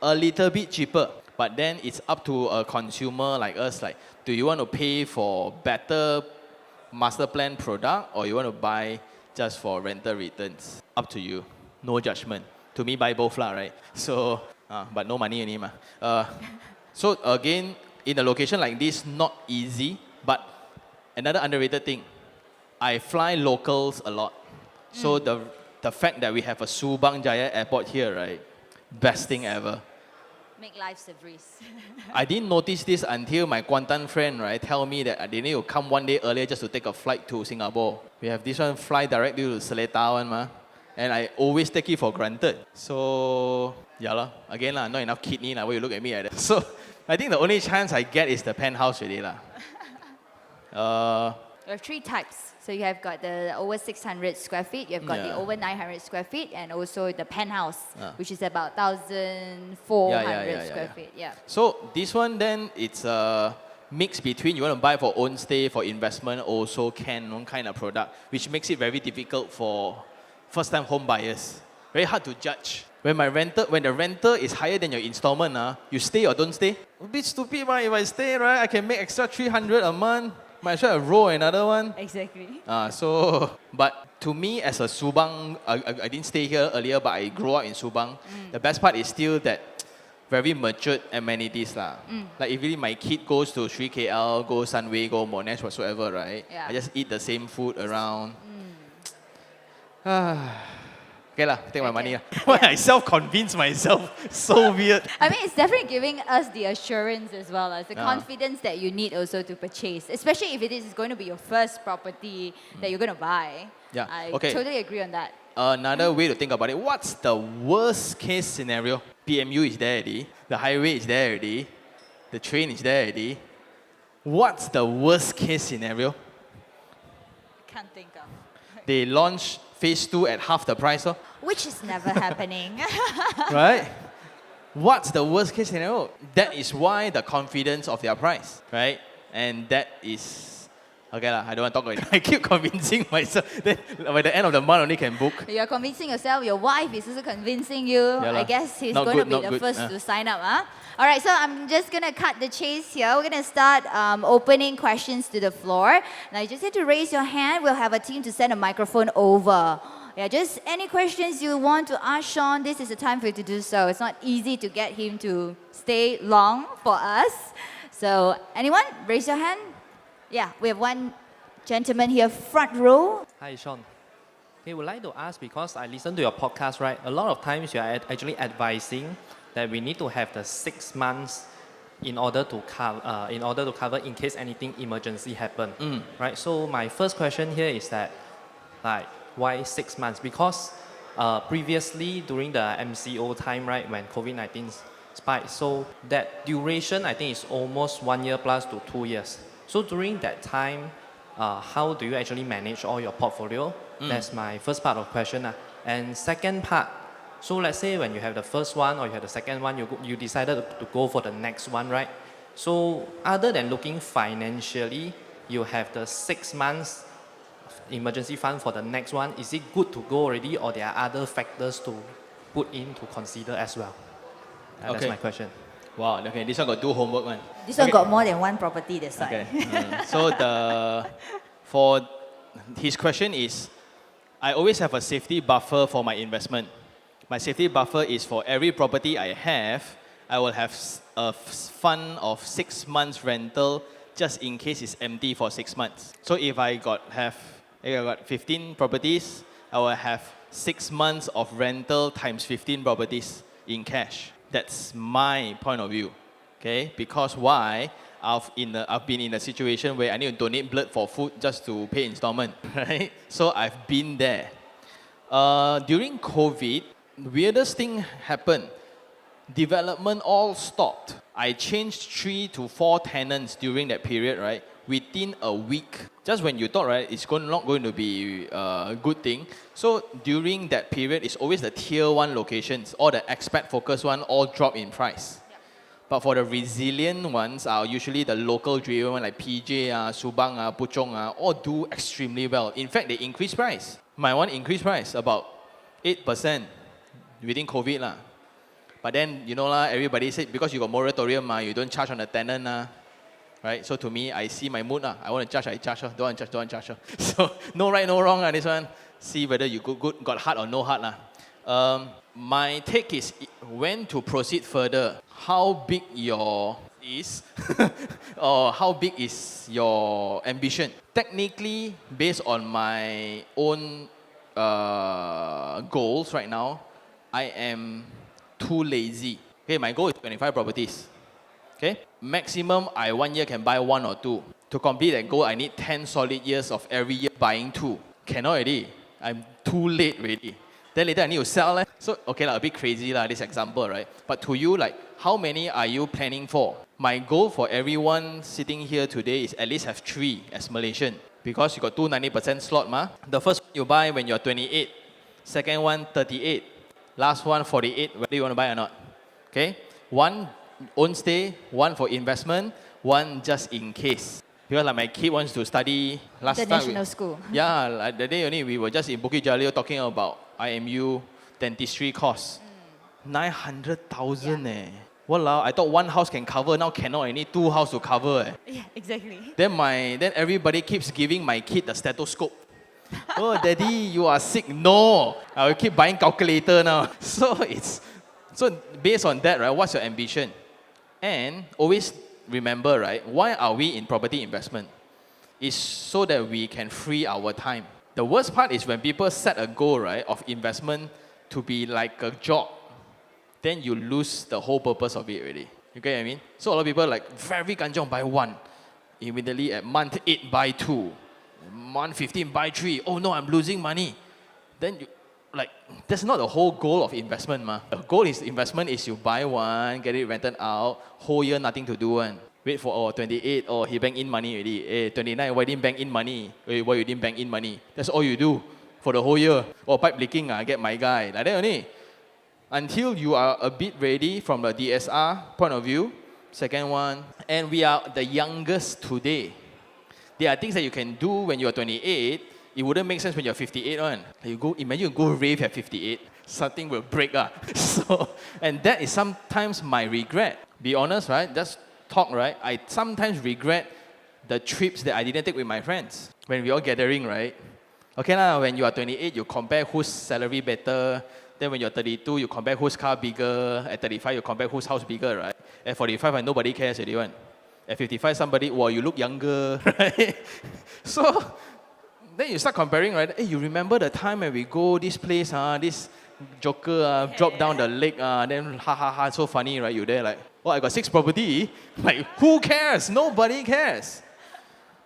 a little bit cheaper. But then it's up to a consumer like us, like, do you want to pay for better master plan product or you want to buy just for rental returns? Up to you. No judgment. To me, buy both lah, right? So, but no money anymore. So again, in a location like this, not easy, but another underrated thing, I fly locals a lot. So the fact that we have a Subang Jaya airport here, right? Best thing ever. Make life a breeze. I didn't notice this until my Kuantan friend, right, tell me that they need to come one day earlier just to take a flight to Singapore. We have this one fly directly to Seletar one, ma. And I always take it for granted. So, yeah lah. Again lah, not enough kidney lah, why you look at me like that. So, I think the only chance I get is the penthouse really lah. There are 3 types. So you have got the over 600 square feet, you have got the over 900 square feet, and also the penthouse, which is about 1,400 square feet. Yeah. So this one then, it's a mix between you want to buy for own stay, for investment, also can, one kind of product, which makes it very difficult for first-time home buyers. Very hard to judge. When the rental is higher than your installment, you stay or don't stay? A bit stupid, right? If I stay, right, I can make extra 300 a month. Might as well roll another one. Exactly. But to me, as a Subang, I didn't stay here earlier, but I grew up in Subang. The best part is still that very matured amenities lah. Like if really my kid goes to 3KL, go Sunway, go Monash, whatsoever, right? Yeah. I just eat the same food around. Okay lah, take my money lah. Why I self-convince myself? So weird. I mean, it's definitely giving us the assurance as well as the confidence that you need also to purchase, especially if it is going to be your first property that you're going to buy. Yeah. I Okay. totally agree on that. Another way to think about it, what's the worst case scenario? PMU is there already, the highway is there already, the train is there already. What's the worst case scenario? Can't think of. They launch phase 2 at half the price, Which is never happening. right? What's the worst case scenario? That is why the confidence of their price, right? And that is, okay lah, I don't want to talk about it. I keep convincing myself that by the end of the month only can book. You're convincing yourself, your wife is also convincing you. Yeah lah. I guess he's Not going good, to be not the good. first to sign up. All right, so I'm just going to cut the chase here. We're going to start opening questions to the floor. Now you just have to raise your hand. We'll have a team to send a microphone over. Yeah, just any questions you want to ask Sean, this is the time for you to do so. It's not easy to get him to stay long for us. So, anyone, raise your hand. Yeah, we have one gentleman here, front row. Hi, Sean. Okay, would like to ask because I listened to your podcast, right? A lot of times you are actually advising that we need to have the 6 months in order to cover in case anything emergency happen, right? So my first question here is that, like, why 6 months? Because previously during the MCO time, right, when COVID-19 spiked, so that duration I think is almost 1 year plus to 2 years. So during that time, how do you actually manage all your portfolio? That's my first part of question. And second part, so let's say when you have the first one or you have the second one, you decided to go for the next one, right? So other than looking financially, you have the 6 months emergency fund for the next one. Is it good to go already, or there are other factors to put in to consider as well? That's my question. Wow, okay, this one got do homework one. This one got more than one property, that's why. Okay. So for his question is, I always have a safety buffer for my investment. My safety buffer is for every property I have, I will have a fund of 6 months rental just in case it's empty for 6 months. So if I got 15 properties, I will have 6 months of rental times 15 properties in cash. That's my point of view, okay? Because why? I've been in a situation where I need to donate blood for food just to pay installment, right? So I've been there. During COVID, weirdest thing happened. Development all stopped. I changed 3 to 4 tenants during that period, right? Within a week. Just when you thought, right, it's not going to be a good thing. So during that period, it's always the tier 1 locations, all the expat focused one, all drop in price. Yep. But for the resilient ones, are usually the local driven one like PJ, Subang, Puchong, all do extremely well. In fact, they increase price. My one increased price about 8% within COVID. But then, you know, everybody said because you got moratorium, you don't charge on the tenant. Right? So to me, I see my mood. I want to charge, I charge. Don't want to charge, don't want to charge. So no right, no wrong. This one. See whether you got heart or no heart. My take is when to proceed further. How big your is or how big is your ambition? Technically, based on my own goals right now, I am too lazy. Okay, my goal is 25 properties. Okay, maximum I 1 year can buy 1 or 2. To complete that goal, I need 10 solid years of every year buying 2. Cannot already. I'm too late already. Then later I need to sell. So okay, a bit crazy this example, right? But to you, how many are you planning for? My goal for everyone sitting here today is at least have 3 as Malaysian. Because you got 2 90% slot. The first one you buy when you're 28. Second one 38. Last one 48. Whether you want to buy or not. Okay? 1 own stay, 1 for investment, 1 just in case. Because my kid wants to study international school. Yeah, the day only we were just in Bukit Jalil talking about IMU dentistry course. 900,000 Walao, I thought 1 house can cover, now cannot. I need 2 houses to cover. Yeah, exactly. Then everybody keeps giving my kid the stethoscope. Oh, daddy, you are sick. No, I will keep buying calculator now. So based on that, right, what's your ambition? And always remember, right, why are we in property investment? It's so that we can free our time. The worst part is when people set a goal, right, of investment to be like a job, then you lose the whole purpose of it already. You get what I mean? So a lot of people very kanjong buy 1. Immediately at month 8 buy 2. Month 15 buy 3. Oh no, I'm losing money. Then that's not the whole goal of investment. The goal is investment is you buy 1, get it rented out, whole year nothing to do. Wait for 28, he bank in money already. 29, why didn't bank in money? Why you didn't bank in money? That's all you do for the whole year. Pipe leaking, get my guy. Like that only. Until you are a bit ready from the DSR point of view. Second one, and we are the youngest today. There are things that you can do when you are 28. It wouldn't make sense when you're 58 Imagine you go rave at 58. Something will break. And that is sometimes my regret. Be honest, right? Just talk, right? I sometimes regret the trips that I didn't take with my friends. When we all gathering, right? Okay lah, when you are 28, you compare whose salary better. Then when you're 32, you compare whose car bigger. At 35, you compare whose house bigger, right? At 45, and nobody cares anyone. At 55, somebody, wow, you look younger, right? So then you start comparing, right? Hey, you remember the time when we go this place, this joker drop down the lake, then ha ha ha, so funny, right? You there like, oh, I got 6 property. Like, who cares? Nobody cares.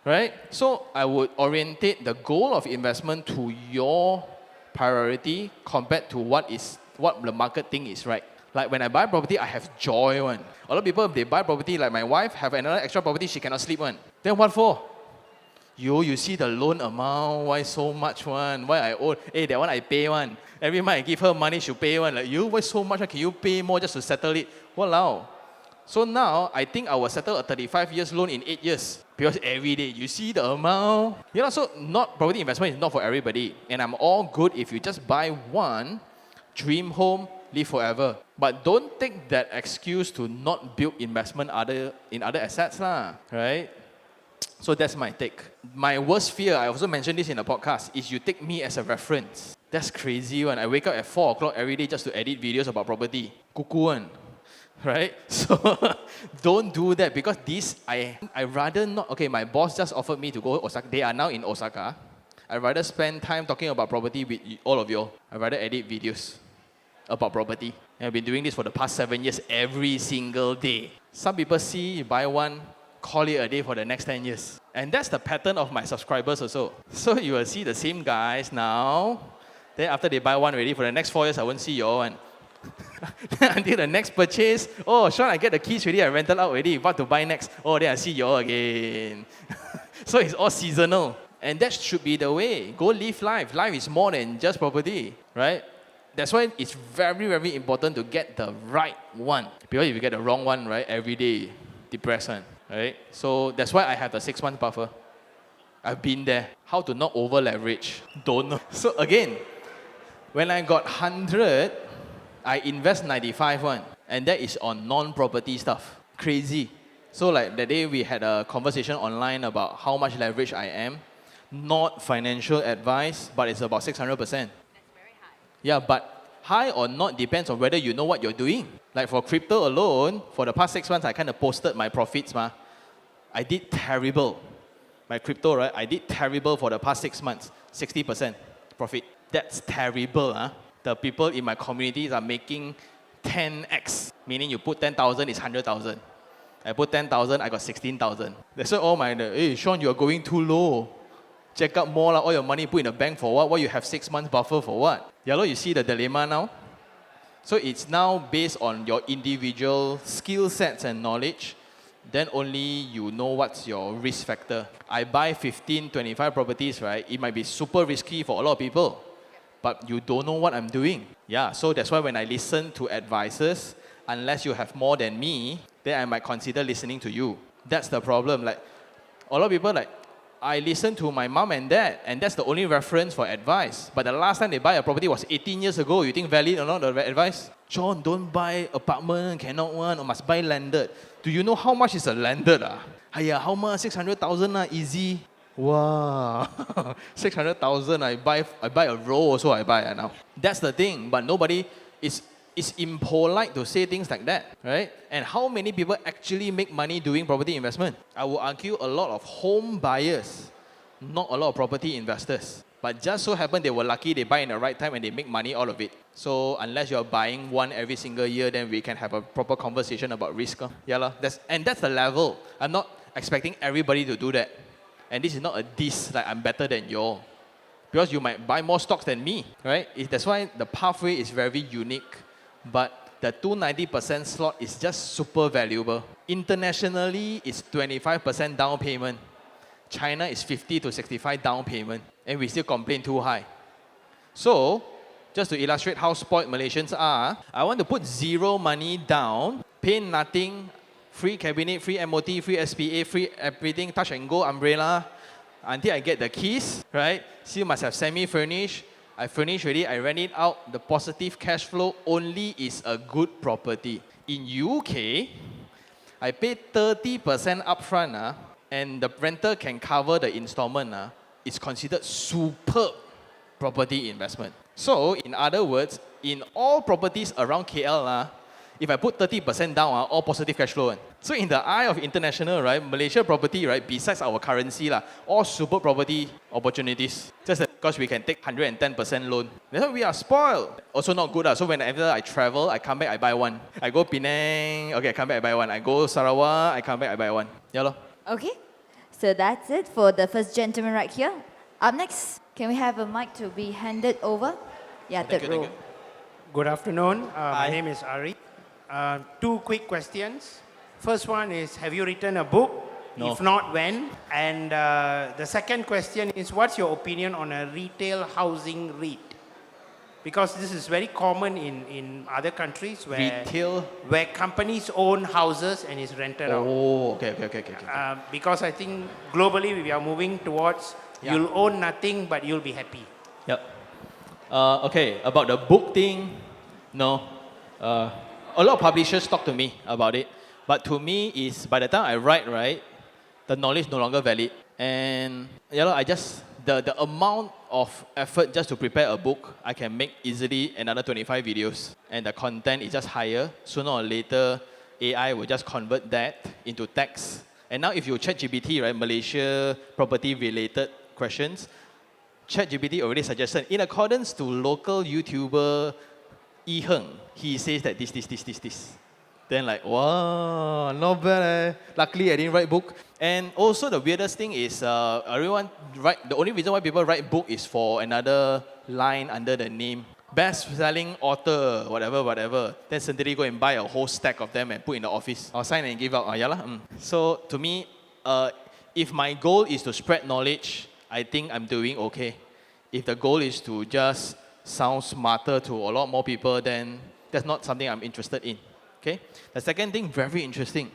Right? So I would orientate the goal of investment to your priority compared to what the market think is right. Like when I buy property, I have joy one. A lot of people, they buy property, like my wife have another extra property, she cannot sleep one. Then what for? You see the loan amount, why so much one? Why I owe? Hey, that one I pay one. Every month I give her money, she pay one. Like you, why so much? Can you pay more just to settle it? Walao. So now, I think I will settle a 35 years loan in 8 years. Because every day, you see the amount. So property investment is not for everybody. And I'm all good if you just buy one, dream home, live forever. But don't take that excuse to not build investment in other assets lah, right? So that's my take. My worst fear, I also mentioned this in the podcast, is you take me as a reference. That's crazy one. I wake up at 4 o'clock every day just to edit videos about property. Kuku one. Right? So don't do that because I rather not. Okay, my boss just offered me to go to Osaka. They are now in Osaka. I'd rather spend time talking about property with all of you. I'd rather edit videos about property. And I've been doing this for the past 7 years every single day. Some people see, you buy one, call it a day for the next 10 years. And that's the pattern of my subscribers also. So you will see the same guys now. Then after they buy one already, for the next 4 years, I won't see you all. And until the next purchase, oh, Shan, I get the keys already, I rented out already, what to buy next? Oh, then I see you all again. So it's all seasonal. And that should be the way. Go live life. Life is more than just property, right? That's why it's very, very important to get the right one. Because if you get the wrong one, right, every day, depression, right? So that's why I have the 6-month buffer. I've been there. How to not over leverage? Don't know. So again, when I got 100, I invest 95 one, and that is on non-property stuff. Crazy. So like the day we had a conversation online about how much leverage I am. Not financial advice, but it's about 600%. That's very high. Yeah, but high or not depends on whether you know what you're doing. Like for crypto alone, for the past 6 months, I kind of posted my profits. I did terrible. My crypto, right? I did terrible for the past 6 months. 60% profit. That's terrible. The people in my communities are making 10x, meaning you put 10,000, it's 100,000. I put 10,000, I got 16,000. That's why all my, hey, Sean, you're going too low. Check out more, all your money put in the bank for what? Why you have 6 months buffer for what? Yeah, you see the dilemma now? So it's now based on your individual skill sets and knowledge, then only you know what's your risk factor. I buy 15, 25 properties, right? It might be super risky for a lot of people. But you don't know what I'm doing. Yeah, so that's why when I listen to advisors, unless you have more than me, then I might consider listening to you. That's the problem. Like, a lot of people I listen to my mom and dad, and that's the only reference for advice. But the last time they buy a property was 18 years ago. You think valid or not, the advice? John, don't buy apartment, cannot one, or must buy landed. Do you know how much is a landed? How much? 600,000 easy. Wow, 600,000. I buy a row also. I buy now. That's the thing. But nobody is impolite to say things like that, right? And how many people actually make money doing property investment? I will argue a lot of home buyers, not a lot of property investors. But just so happen they were lucky, they buy in the right time and they make money out of it. So unless you're buying one every single year, then we can have a proper conversation about risk. Yeah, that's the level. I'm not expecting everybody to do that. And this is not a diss, like I'm better than you all. Because you might buy more stocks than me, right? That's why the pathway is very unique. But the 290% slot is just super valuable. Internationally, it's 25% down payment. China is 50 to 65 down payment. And we still complain too high. So, just to illustrate how spoiled Malaysians are, I want to put zero money down, pay nothing, free cabinet, free MOT, free SPA, free everything, touch and go, umbrella, until I get the keys, right? Still must have semi-furnished. I furnish already, I rent it out. The positive cash flow only is a good property. In UK, I pay 30% upfront, and the renter can cover the installment it's considered superb property investment. So, in other words, in all properties around KL, if I put 30% down, all positive cash flow. So in the eye of international, right, Malaysia property, right, besides our currency, all super property opportunities. Just because we can take 110% loan. That's why we are spoiled. Also not good. So whenever I travel, I come back, I buy one. I go Penang, okay, I come back, I buy one. I go Sarawak, I come back, I buy one. Yeah, lor. Okay, so that's it for the first gentleman right here. Up next, can we have a mic to be handed over? Yeah, Thank third you, row. thank you. Good afternoon. My Hi. name is Ari. Two quick questions. First one is, have you written a book? No. If not, when? And the second question is, what's your opinion on a retail housing REIT? Because this is very common in other countries where companies own houses and is rented out. Oh, okay. Because I think globally we are moving towards you'll own nothing but you'll be happy. Yep. Okay, about the book thing, no. A lot of publishers talk to me about it. But to me, is by the time I write, right, the knowledge no longer valid. And I just, the amount of effort just to prepare a book, I can make easily another 25 videos. And the content is just higher. Sooner or later, AI will just convert that into text. And now if you ChatGPT, right, Malaysia property related questions, ChatGPT already suggested, in accordance to local YouTuber iherng, he says that this. Then like, wow, not bad. Luckily, I didn't write book. And also the weirdest thing is, everyone write. The only reason why people write book is for another line under the name, best-selling author, whatever. Then suddenly go and buy a whole stack of them and put in the office or sign and give out. So to me, if my goal is to spread knowledge, I think I'm doing okay. If the goal is to just sound smarter to a lot more people, then that's not something I'm interested in. Okay. The second thing, very interesting.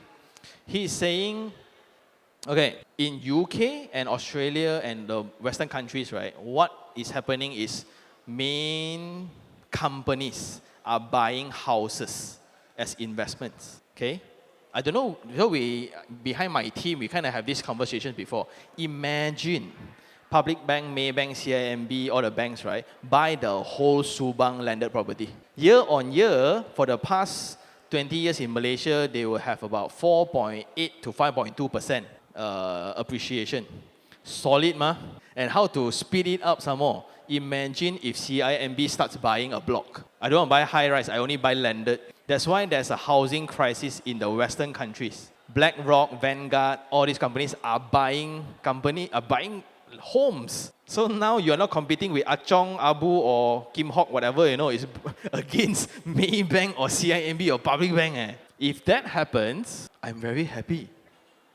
He's saying, okay, in UK and Australia and the Western countries, right, what is happening is main companies are buying houses as investments. Okay. I don't know, behind my team, we kind of have these conversations before. Imagine Public Bank, Maybank, CIMB, all the banks, right, buy the whole Subang landed property. Year on year, for the past 20 years in Malaysia, they will have about 4.8 to 5.2% appreciation. Solid, ma? And how to speed it up some more? Imagine if CIMB starts buying a block. I don't want to buy high-rise, I only buy landed. That's why there's a housing crisis in the Western countries. BlackRock, Vanguard, all these companies are buying homes. So now you're not competing with Achong, Abu or Kim Hock, whatever, it's against Maybank or CIMB or Public Bank. If that happens, I'm very happy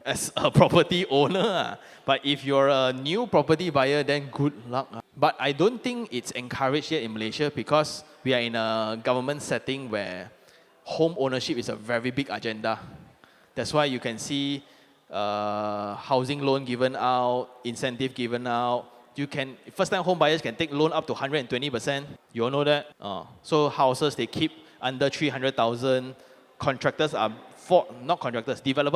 as a property owner. But if you're a new property buyer, then good luck. But I don't think it's encouraged yet in Malaysia because we are in a government setting where home ownership is a very big agenda. That's why you can see housing loan given out, incentive given out. First-time home buyers can take loan up to 120%. You all know that? So houses, they keep under 300,000. Developers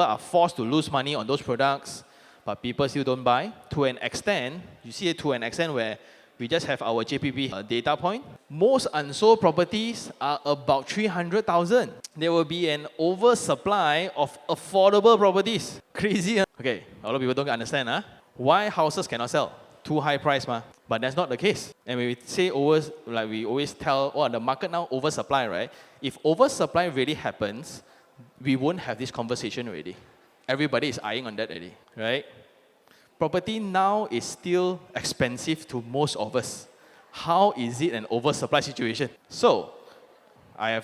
are forced to lose money on those products, but people still don't buy. To an extent, you see it to an extent where we just have our JPP data point. Most unsold properties are about 300,000. There will be an oversupply of affordable properties. Crazy, huh? Okay, a lot of people don't understand, why houses cannot sell. Too high price, but that's not the case. And when we say like we always tell, the market now oversupply, right? If oversupply really happens, we won't have this conversation already. Everybody is eyeing on that already, right? Property now is still expensive to most of us. How is it an oversupply situation? So, I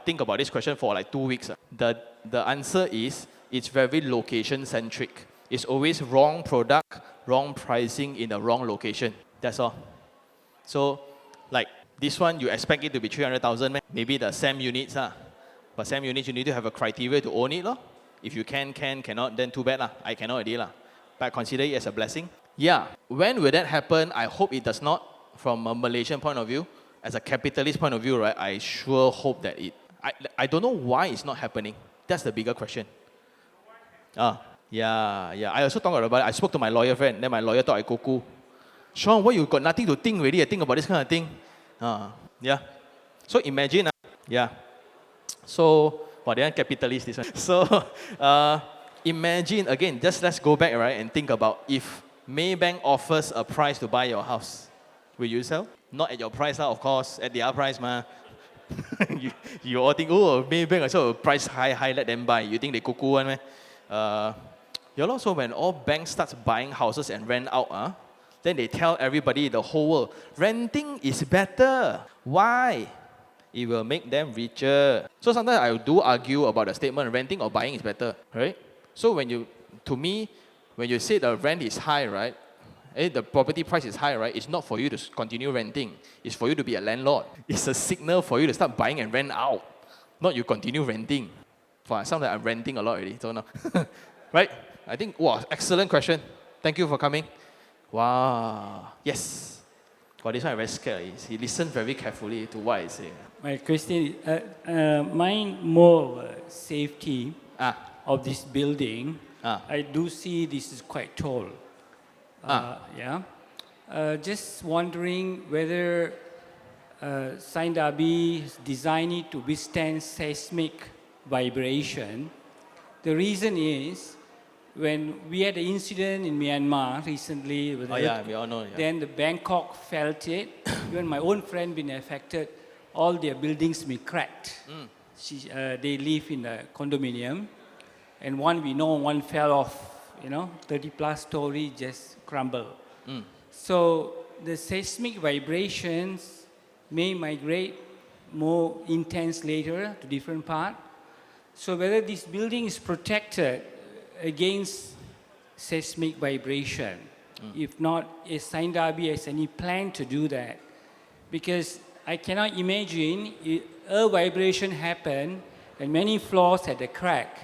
think about this question for like 2 weeks. The answer is, it's very location-centric. It's always wrong product, wrong pricing in the wrong location. That's all. So, like this one, you expect it to be 300,000, maybe the SAM units. But SAM units, you need to have a criteria to own it. If you cannot, then too bad. I cannot already. But I consider it as a blessing. Yeah, when will that happen? I hope it does not. From a Malaysian point of view, as a capitalist point of view, right, I sure hope that I don't know why it's not happening. That's the bigger question. Yeah. I also talked about it. I spoke to my lawyer friend. Then my lawyer thought I cuckoo. Sean, why you got nothing to think already? I think about this kind of thing. Yeah. So imagine, yeah. So, they are capitalist this one. So, imagine, again, just let's go back, right, and think about if Maybank offers a price to buy your house. Will you sell? Not at your price, of course, at the other price, ma. you all think, oh, Maybank, so price high, let them buy. You think they cuckoo one, man? So when all banks starts buying houses and rent out, then they tell everybody, the whole world, renting is better. Why? It will make them richer. So sometimes I do argue about the statement, renting or buying is better, right? So when you say the rent is high, right? The property price is high, right? It's not for you to continue renting. It's for you to be a landlord. It's a signal for you to start buying and rent out, not you continue renting. For some that I'm renting a lot already, so no. Right? I think, wow, excellent question. Thank you for coming. Wow. Yes. Well, this one I'm very scared. He listened very carefully to what I say. My question is, mine more safety of this building. I do see this is quite tall. Yeah. Just wondering whether Sine Darby is designed to withstand seismic vibration. The reason is, when we had an incident in Myanmar recently, with we all know. Yeah. then the Bangkok felt it. Even my own friend been affected. All their buildings been cracked. They live in a condominium, and one fell off. 30 plus story just crumble. So the seismic vibrations may migrate more intense later to different part. So whether this building is protected against seismic vibration. If not, is Sine Darby has any plan to do that? Because I cannot imagine a vibration happen and many floors had a crack,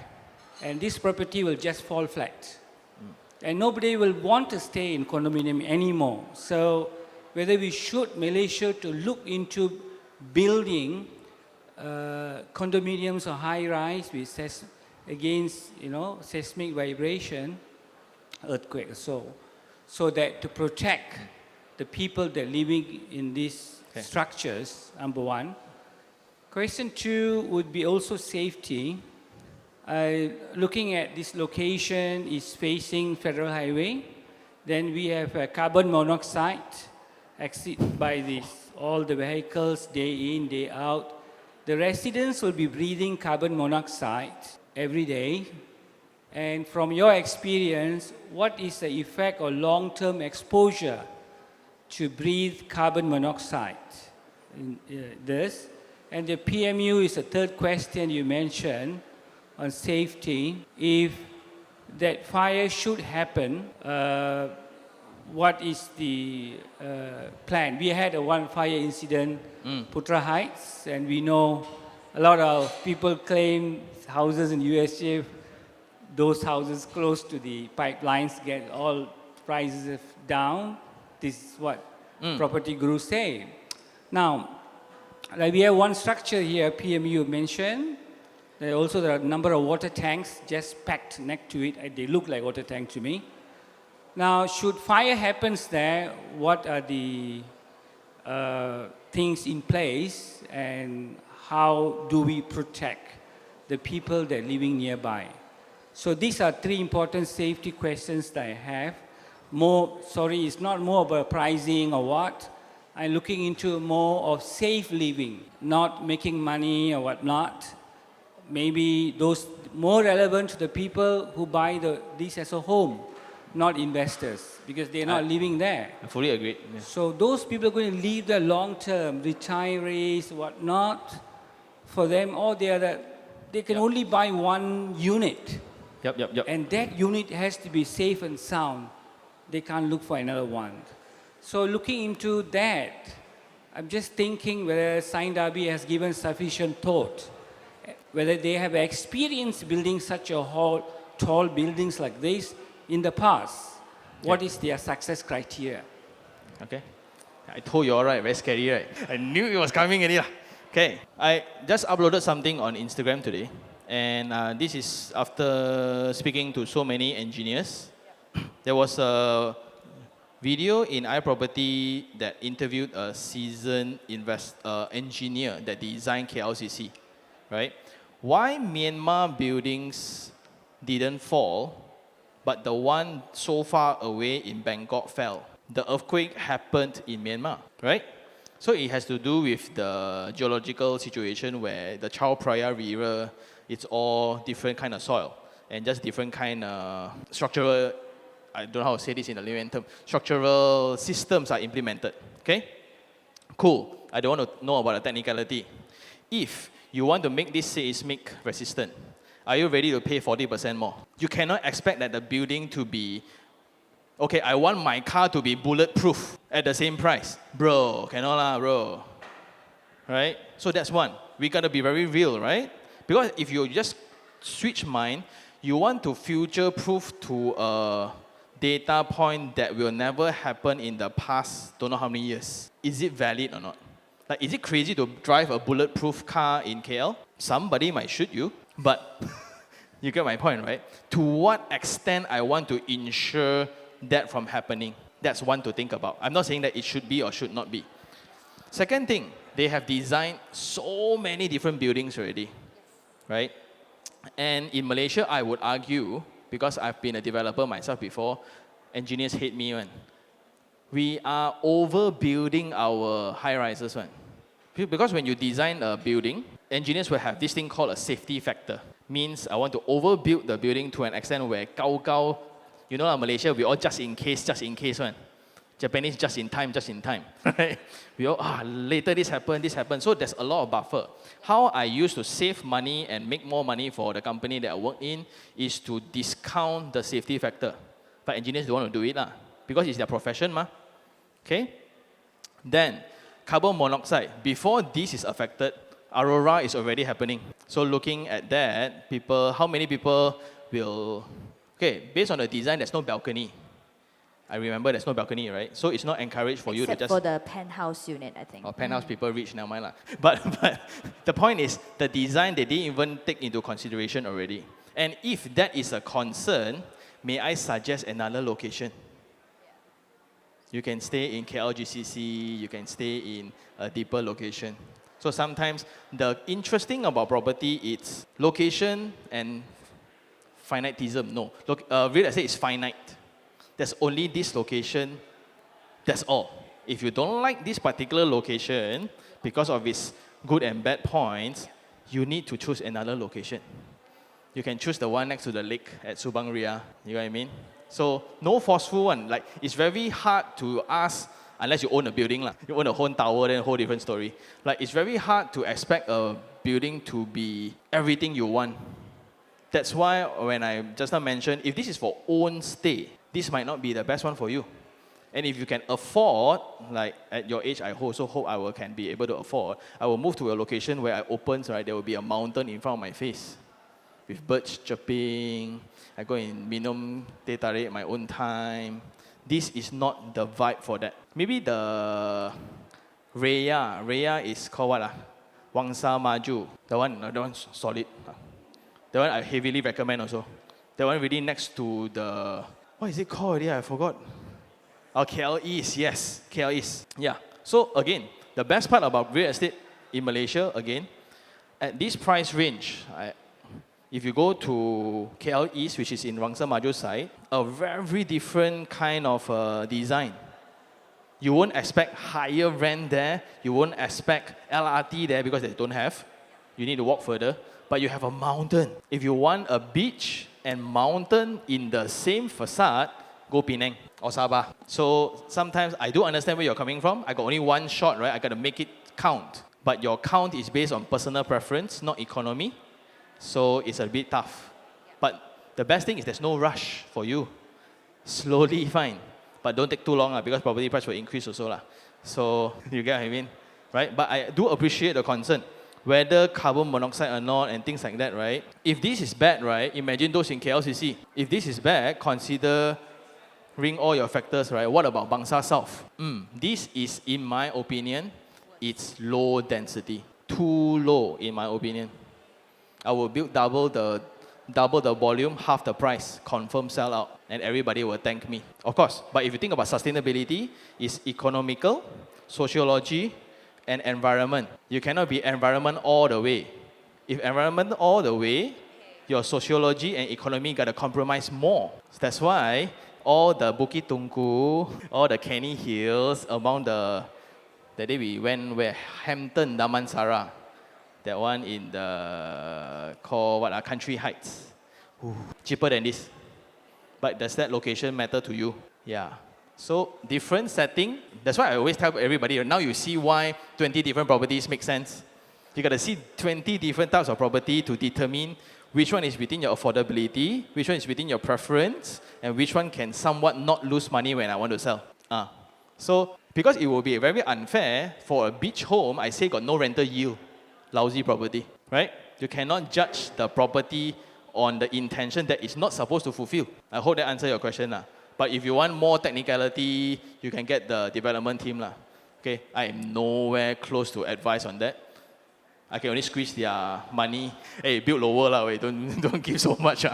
and this property will just fall flat. And nobody will want to stay in condominium anymore. So whether Malaysia to look into building condominiums or high-rise with against seismic vibration, earthquake, so that to protect the people that are living in these structures, number one. Question two would be also safety. Looking at this location is facing Federal Highway. Then we have carbon monoxide exit by all the vehicles day in, day out. The residents will be breathing carbon monoxide every day. And from your experience, what is the effect or long-term exposure to breathe carbon monoxide in this? And the PMU is the third question you mentioned on safety. If that fire should happen, what is the plan? We had one fire incident, Putra Heights, and we know a lot of people claim houses in USA, those houses close to the pipelines get all prices down. This is what property gurus say. Now, we have one structure here, PMU mentioned. There are a number of water tanks just packed next to it. They look like water tanks to me. Now, should fire happens there, what are the things in place and how do we protect the people that are living nearby? So these are three important safety questions that I have. It's not more about pricing or what. I'm looking into more of safe living, not making money or whatnot. Maybe those more relevant to the people who buy this as a home, not investors, because they're not living there. I fully agree. Yeah. So those people are going to live there long term, retirees, whatnot. For them, they can only buy one unit. Yep. And that unit has to be safe and sound. They can't look for another one. So looking into that, I'm just thinking whether Sine Darby has given sufficient thought, whether they have experience building such tall buildings like this in the past. What is their success criteria? Okay. I told you all right, very scary, right? I knew it was coming already. Okay. I just uploaded something on Instagram today. And this is after speaking to so many engineers. There was video in iProperty that interviewed a seasoned engineer that designed KLCC, right? Why Myanmar buildings didn't fall, but the one so far away in Bangkok fell? The earthquake happened in Myanmar, right? So it has to do with the geological situation where the Chao Phraya River, it's all different kind of soil and just different kind of structural, I don't know how to say this in a layman term, structural systems are implemented, okay? Cool, I don't want to know about the technicality. If you want to make this seismic resistant, are you ready to pay 40% more? You cannot expect that the building to be, okay, I want my car to be bulletproof at the same price. Bro, cannot lah, bro. Right? So that's one. We gotta be very real, right? Because if you just switch mind, you want to future-proof to a data point that will never happen in the past, don't know how many years. Is it valid or not? Like, is it crazy to drive a bulletproof car in KL? Somebody might shoot you, but you get my point, right? To what extent I want to ensure that from happening? That's one to think about. I'm not saying that it should be or should not be. Second thing, they have designed so many different buildings already, right? And in Malaysia, I would argue, because I've been a developer myself before, engineers hate me, man. We are overbuilding our high-rises, man. Because when you design a building, engineers will have this thing called a safety factor. Means I want to overbuild the building to an extent where gao, you know, Malaysia, we all just in case, one. Japanese just in time. Right? We all, later this happened. So there's a lot of buffer. How I used to save money and make more money for the company that I work in is to discount the safety factor. But engineers don't want to do it, because it's their profession, okay? Then, carbon monoxide. Before this is affected, Aurora is already happening. So looking at that, how many people will, okay, based on the design, there's no balcony. I remember there's no balcony, right? So it's not encouraged for you to just... Except for the penthouse unit, I think. Or penthouse people reach, never mind lah. But the point is, the design, they didn't even take into consideration already. And if that is a concern, may I suggest another location? You can stay in KLGCC, you can stay in a deeper location. So sometimes the interesting about property, it's location and finitism. No, real estate is finite. There's only this location, that's all. If you don't like this particular location, because of its good and bad points, you need to choose another location. You can choose the one next to the lake at Subang Jaya, you know what I mean? So no forceful one. Like, it's very hard to ask, unless you own a building lah. You own a whole tower, then a whole different story. Like, it's very hard to expect a building to be everything you want. That's why when I just now mentioned, if this is for own stay, this might not be the best one for you. And if you can afford, like at your age, I also hope I can be able to afford, I will move to a location where I opens, right, there will be a mountain in front of my face with birds chirping. I go in minum teh tarik my own time. This is not the vibe for that. Maybe the Raya is called what? Wangsa Maju. That one's solid. That one I heavily recommend also. That one really next to the, what is it called? Yeah, I forgot. Oh, KL East, yes, KL East. Yeah. So again, the best part about real estate in Malaysia, again, at this price range, if you go to KL East, which is in Wangsa Maju side, a very different kind of design. You won't expect higher rent there. You won't expect LRT there because they don't have. You need to walk further. But you have a mountain. If you want a beach and mountain in the same facade, go Penang or Sabah. So sometimes I do understand where you're coming from. I got only one shot, right? I got to make it count. But your count is based on personal preference, not economy. So it's a bit tough. But the best thing is there's no rush for you. Slowly, fine. But don't take too long because property price will increase also. So you get what I mean? Right? But I do appreciate the concern. Whether carbon monoxide or not and things like that, right? If this is bad, right? Imagine those in KLCC. If this is bad, consider ring all your factors, right? What about Bangsa South? This is, in my opinion, it's low density. Too low, in my opinion. I will build double the double the volume, half the price, confirm sell out, and everybody will thank me. Of course, but if you think about sustainability, it's economical, sociology, and environment. You cannot be environment all the way. If environment all the way, your sociology and economy got to compromise more. That's why all the Bukit Tungku, all the Kenny Hills, among the day we went where Hampton, Damansara, that one in the called what Country Heights. Ooh, cheaper than this. But does that location matter to you? Yeah. So different setting. That's why I always tell everybody, now you see why 20 different properties make sense. You got to see 20 different types of property to determine which one is within your affordability, which one is within your preference, and which one can somewhat not lose money when I want to sell. So because it will be very unfair for a beach home, I say got no rental yield, lousy property, right? You cannot judge the property on the intention that it's not supposed to fulfill. I hope that answers your question. But if you want more technicality, you can get the development team. Okay, I am nowhere close to advice on that. I can only squeeze their money. Hey, build lower, wait, don't give so much.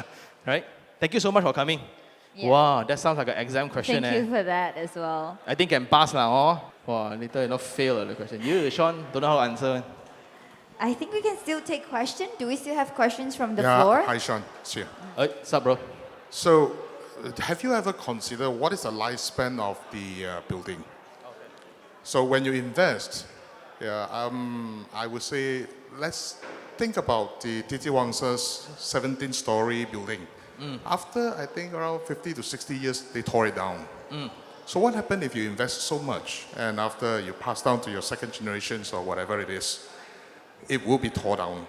Right? Thank you so much for coming. Yeah. Wow, that sounds like an exam question. Thank you for that as well. I think can pass now. Wow, later not fail the question. You, Sean, don't know how to answer. I think we can still take questions. Do we still have questions from the Yeah, floor? hi Shan. See. What's up, bro? So, have you ever considered what is the lifespan of the building? Okay. So when you invest, I would say let's think about the Titi Wangsa's 17-story building. After I think around 50 to 60 years, they tore it down. So what happened if you invest so much and after you pass down to your second generations or whatever it is, it will be tore down?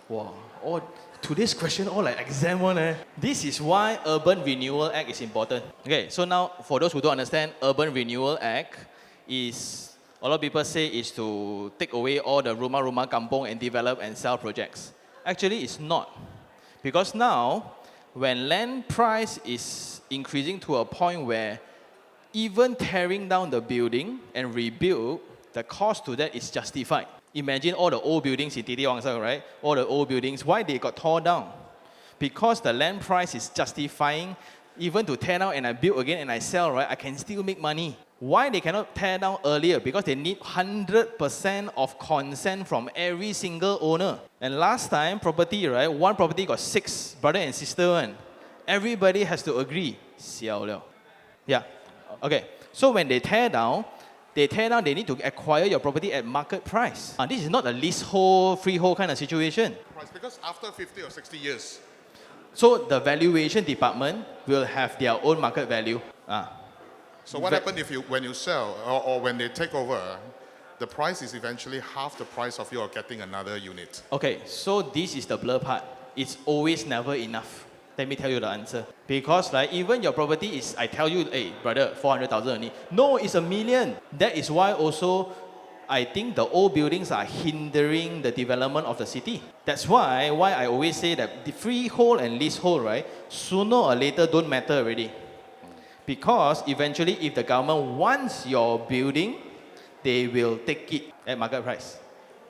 Wow. Oh, today's question all like exam one. This is why Urban Renewal Act is important. Okay, so now for those who don't understand, Urban Renewal Act is, a lot of people say is to take away all the rumah kampung and develop and sell projects. Actually, it's not. Because now, when land price is increasing to a point where even tearing down the building and rebuild, the cost to that is justified. Imagine all the old buildings in Titi Wangsa, right? All the old buildings, why they got torn down? Because the land price is justifying even to tear down and I build again and I sell, right? I can still make money. Why they cannot tear down earlier? Because they need 100% of consent from every single owner. And last time, property, right? One property got 6 brother and sister one. Everybody has to agree. Xiao liao. Yeah. Okay. So when they tear down, they need to acquire your property at market price. This is not a leasehold, freehold kind of situation. Because after 50 or 60 years. So the valuation department will have their own market value. So what happens if when you sell or when they take over, the price is eventually half the price of you getting another unit? Okay, so this is the blur part. It's always never enough. Let me tell you the answer. Because like even your property is, I tell you, hey brother, 400,000 only. No, it's $1 million. That is why also I think the old buildings are hindering the development of the city. That's why I always say that the freehold and leasehold, right, sooner or later don't matter already. Because eventually if the government wants your building, they will take it at market price.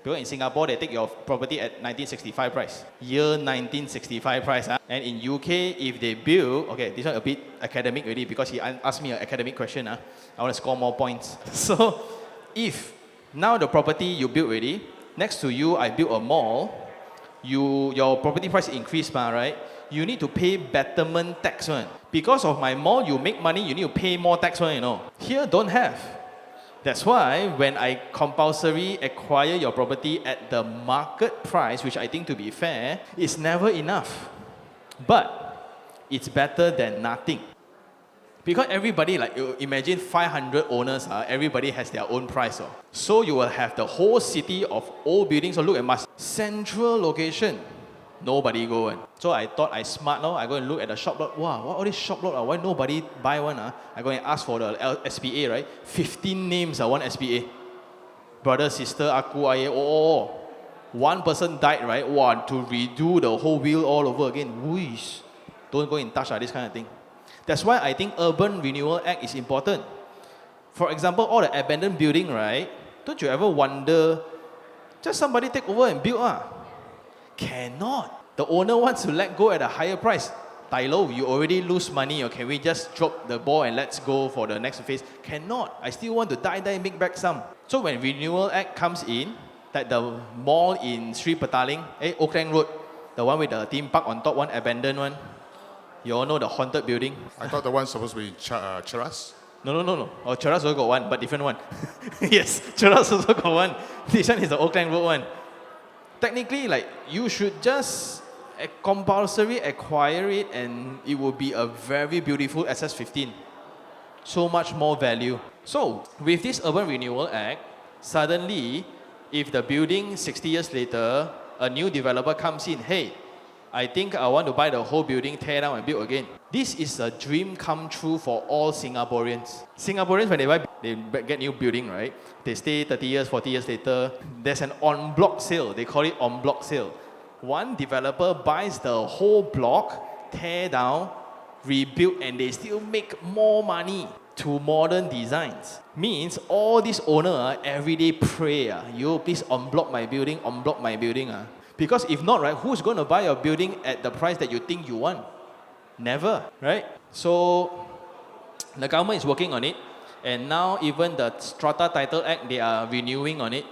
Because in Singapore, they take your property at 1965 price. Year 1965 price. And in UK, if they build, okay, this one a bit academic already because he asked me an academic question. I want to score more points. So if now the property you built already, next to you, I built a mall, your property price increased, right? You need to pay betterment tax one. Because of my mall, you make money, you need to pay more tax one, Here, don't have. That's why when I compulsory acquire your property at the market price, which I think to be fair, it's never enough. But it's better than nothing. Because everybody, like you imagine 500 owners, everybody has their own price. So you will have the whole city of old buildings. So look at my central location. Nobody go in. So I thought I smart now. I go and look at the shop lot. Wow, what all these shop lot? Why nobody buy one? I go and ask for the SPA, right? 15 names one SPA. Brother, sister, aku, ayah, one person died, right? Wow, to redo the whole wheel all over again. Whoosh. Don't go and touch this kind of thing. That's why I think Urban Renewal Act is important. For example, all the abandoned building, right? Don't you ever wonder, just somebody take over and build? Cannot. The owner wants to let go at a higher price. Tai lo, you already lose money, or can we just drop the ball and let's go for the next phase? Cannot. I still want to die, make back some. So when Renewal Act comes in, that the mall in Sri Petaling, Oakland Road, the one with the theme park on top, one abandoned one. You all know the haunted building? I thought the one's supposed to be Cheras. No. Oh, Cheras also got one, but different one. Yes, Cheras also got one. This one is the Oakland Road one. Technically, like, you should just compulsory acquire it and it will be a very beautiful SS15. So much more value. So, with this Urban Renewal Act, suddenly, if the building 60 years later, a new developer comes in, hey, I think I want to buy the whole building, tear down and build again. This is a dream come true for all Singaporeans. Singaporeans, when they get new building, right? They stay 30 years, 40 years later. There's an en-bloc sale. They call it en-bloc sale. One developer buys the whole block, tear down, rebuild, and they still make more money to modern designs. Means all these owners every day pray, you please en-bloc my building, en-bloc my building. Because if not, right, who's going to buy your building at the price that you think you want? Never, right? So the government is working on it, and now even the Strata Title Act, they are renewing on it.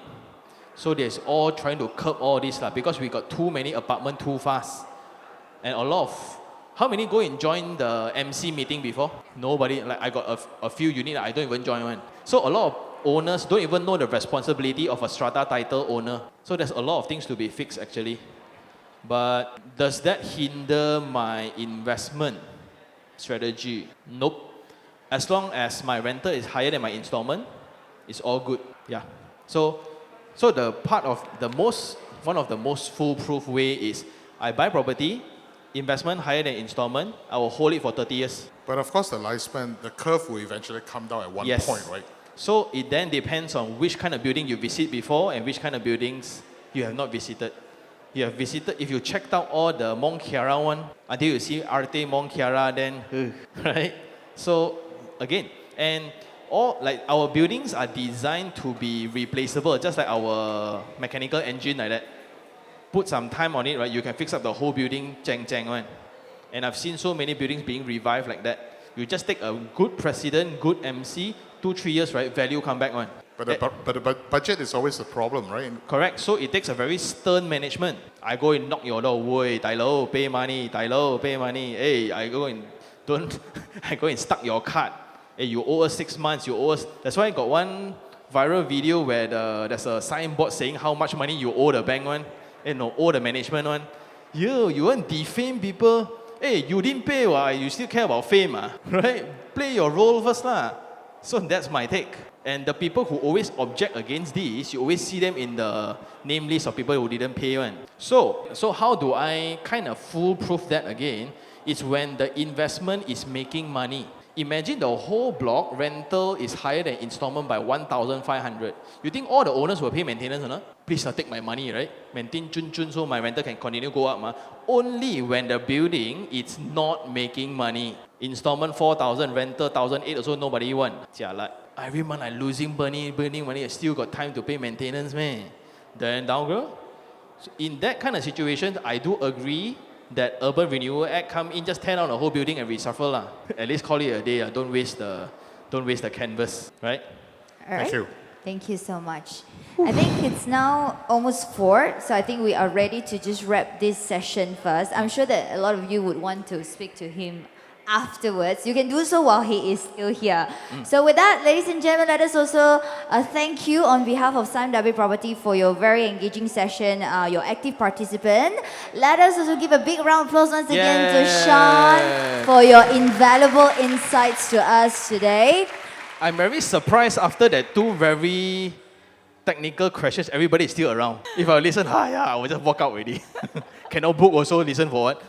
So there's all trying to curb all this because we got too many apartments too fast. And a lot of, how many go and join the MC meeting before? Nobody, like I got a few units, I don't even join one. So a lot of owners don't even know the responsibility of a strata title owner. So there's a lot of things to be fixed actually. But does that hinder my investment strategy? Nope. As long as my rental is higher than my installment, it's all good. Yeah. So the part of the one of the most foolproof way is I buy property, investment higher than installment, I will hold it for 30 years. But of course, the lifespan, the curve will eventually come down at one point, right? So it then depends on which kind of building you visit before and which kind of buildings you have not visited. You have visited, if you checked out all the Mont Kiara one, until you see Arte Mont Kiara, then, right? So again, and all like our buildings are designed to be replaceable, just like our mechanical engine like that. Put some time on it, right? You can fix up the whole building, one. And I've seen so many buildings being revived like that. You just take a good president, good MC, 2-3 years, right? Value come back one. But the budget is always the problem, right? Correct. So it takes a very stern management. I go and knock your door, woi, tai lo, pay money, tai lo, pay money. Hey, I go and stuck your card. Hey, you owe us 6 months, you owe us. That's why I got one viral video where there's a signboard saying how much money you owe the bank one. Owe the management one. You want to defame people? Hey, you didn't pay, you still care about fame, right? Play your role first. So that's my take. And the people who always object against this, you always see them in the name list of people who didn't pay one. So how do I kind of foolproof that again? It's when the investment is making money. Imagine the whole block rental is higher than installment by 1,500. You think all the owners will pay maintenance or not? Please take my money, right? Maintain chun so my rental can continue go up. Only when the building is not making money. Installment 4,000, rental 1,800 also nobody want. Jialat. Every month I losing burning money, I still got time to pay maintenance, man. Then down girl. So in that kind of situation, I do agree that Urban Renewal Act come in, just tear down the whole building and reshuffle. At least call it a day. Don't waste the canvas, right? All right. Thank you. Thank you so much. I think it's now almost 4, so I think we are ready to just wrap this session first. I'm sure that a lot of you would want to speak to him afterwards. You can do so while he is still here. So with that, ladies and gentlemen, let us also thank you on behalf of Sime W Property for your very engaging session, your active participant. Let us also give a big round of applause once again to Shan for your invaluable insights to us today. I'm very surprised after that 2 very technical questions, everybody is still around. If I listen, I will just walk out already. Cannot book also, listen for what?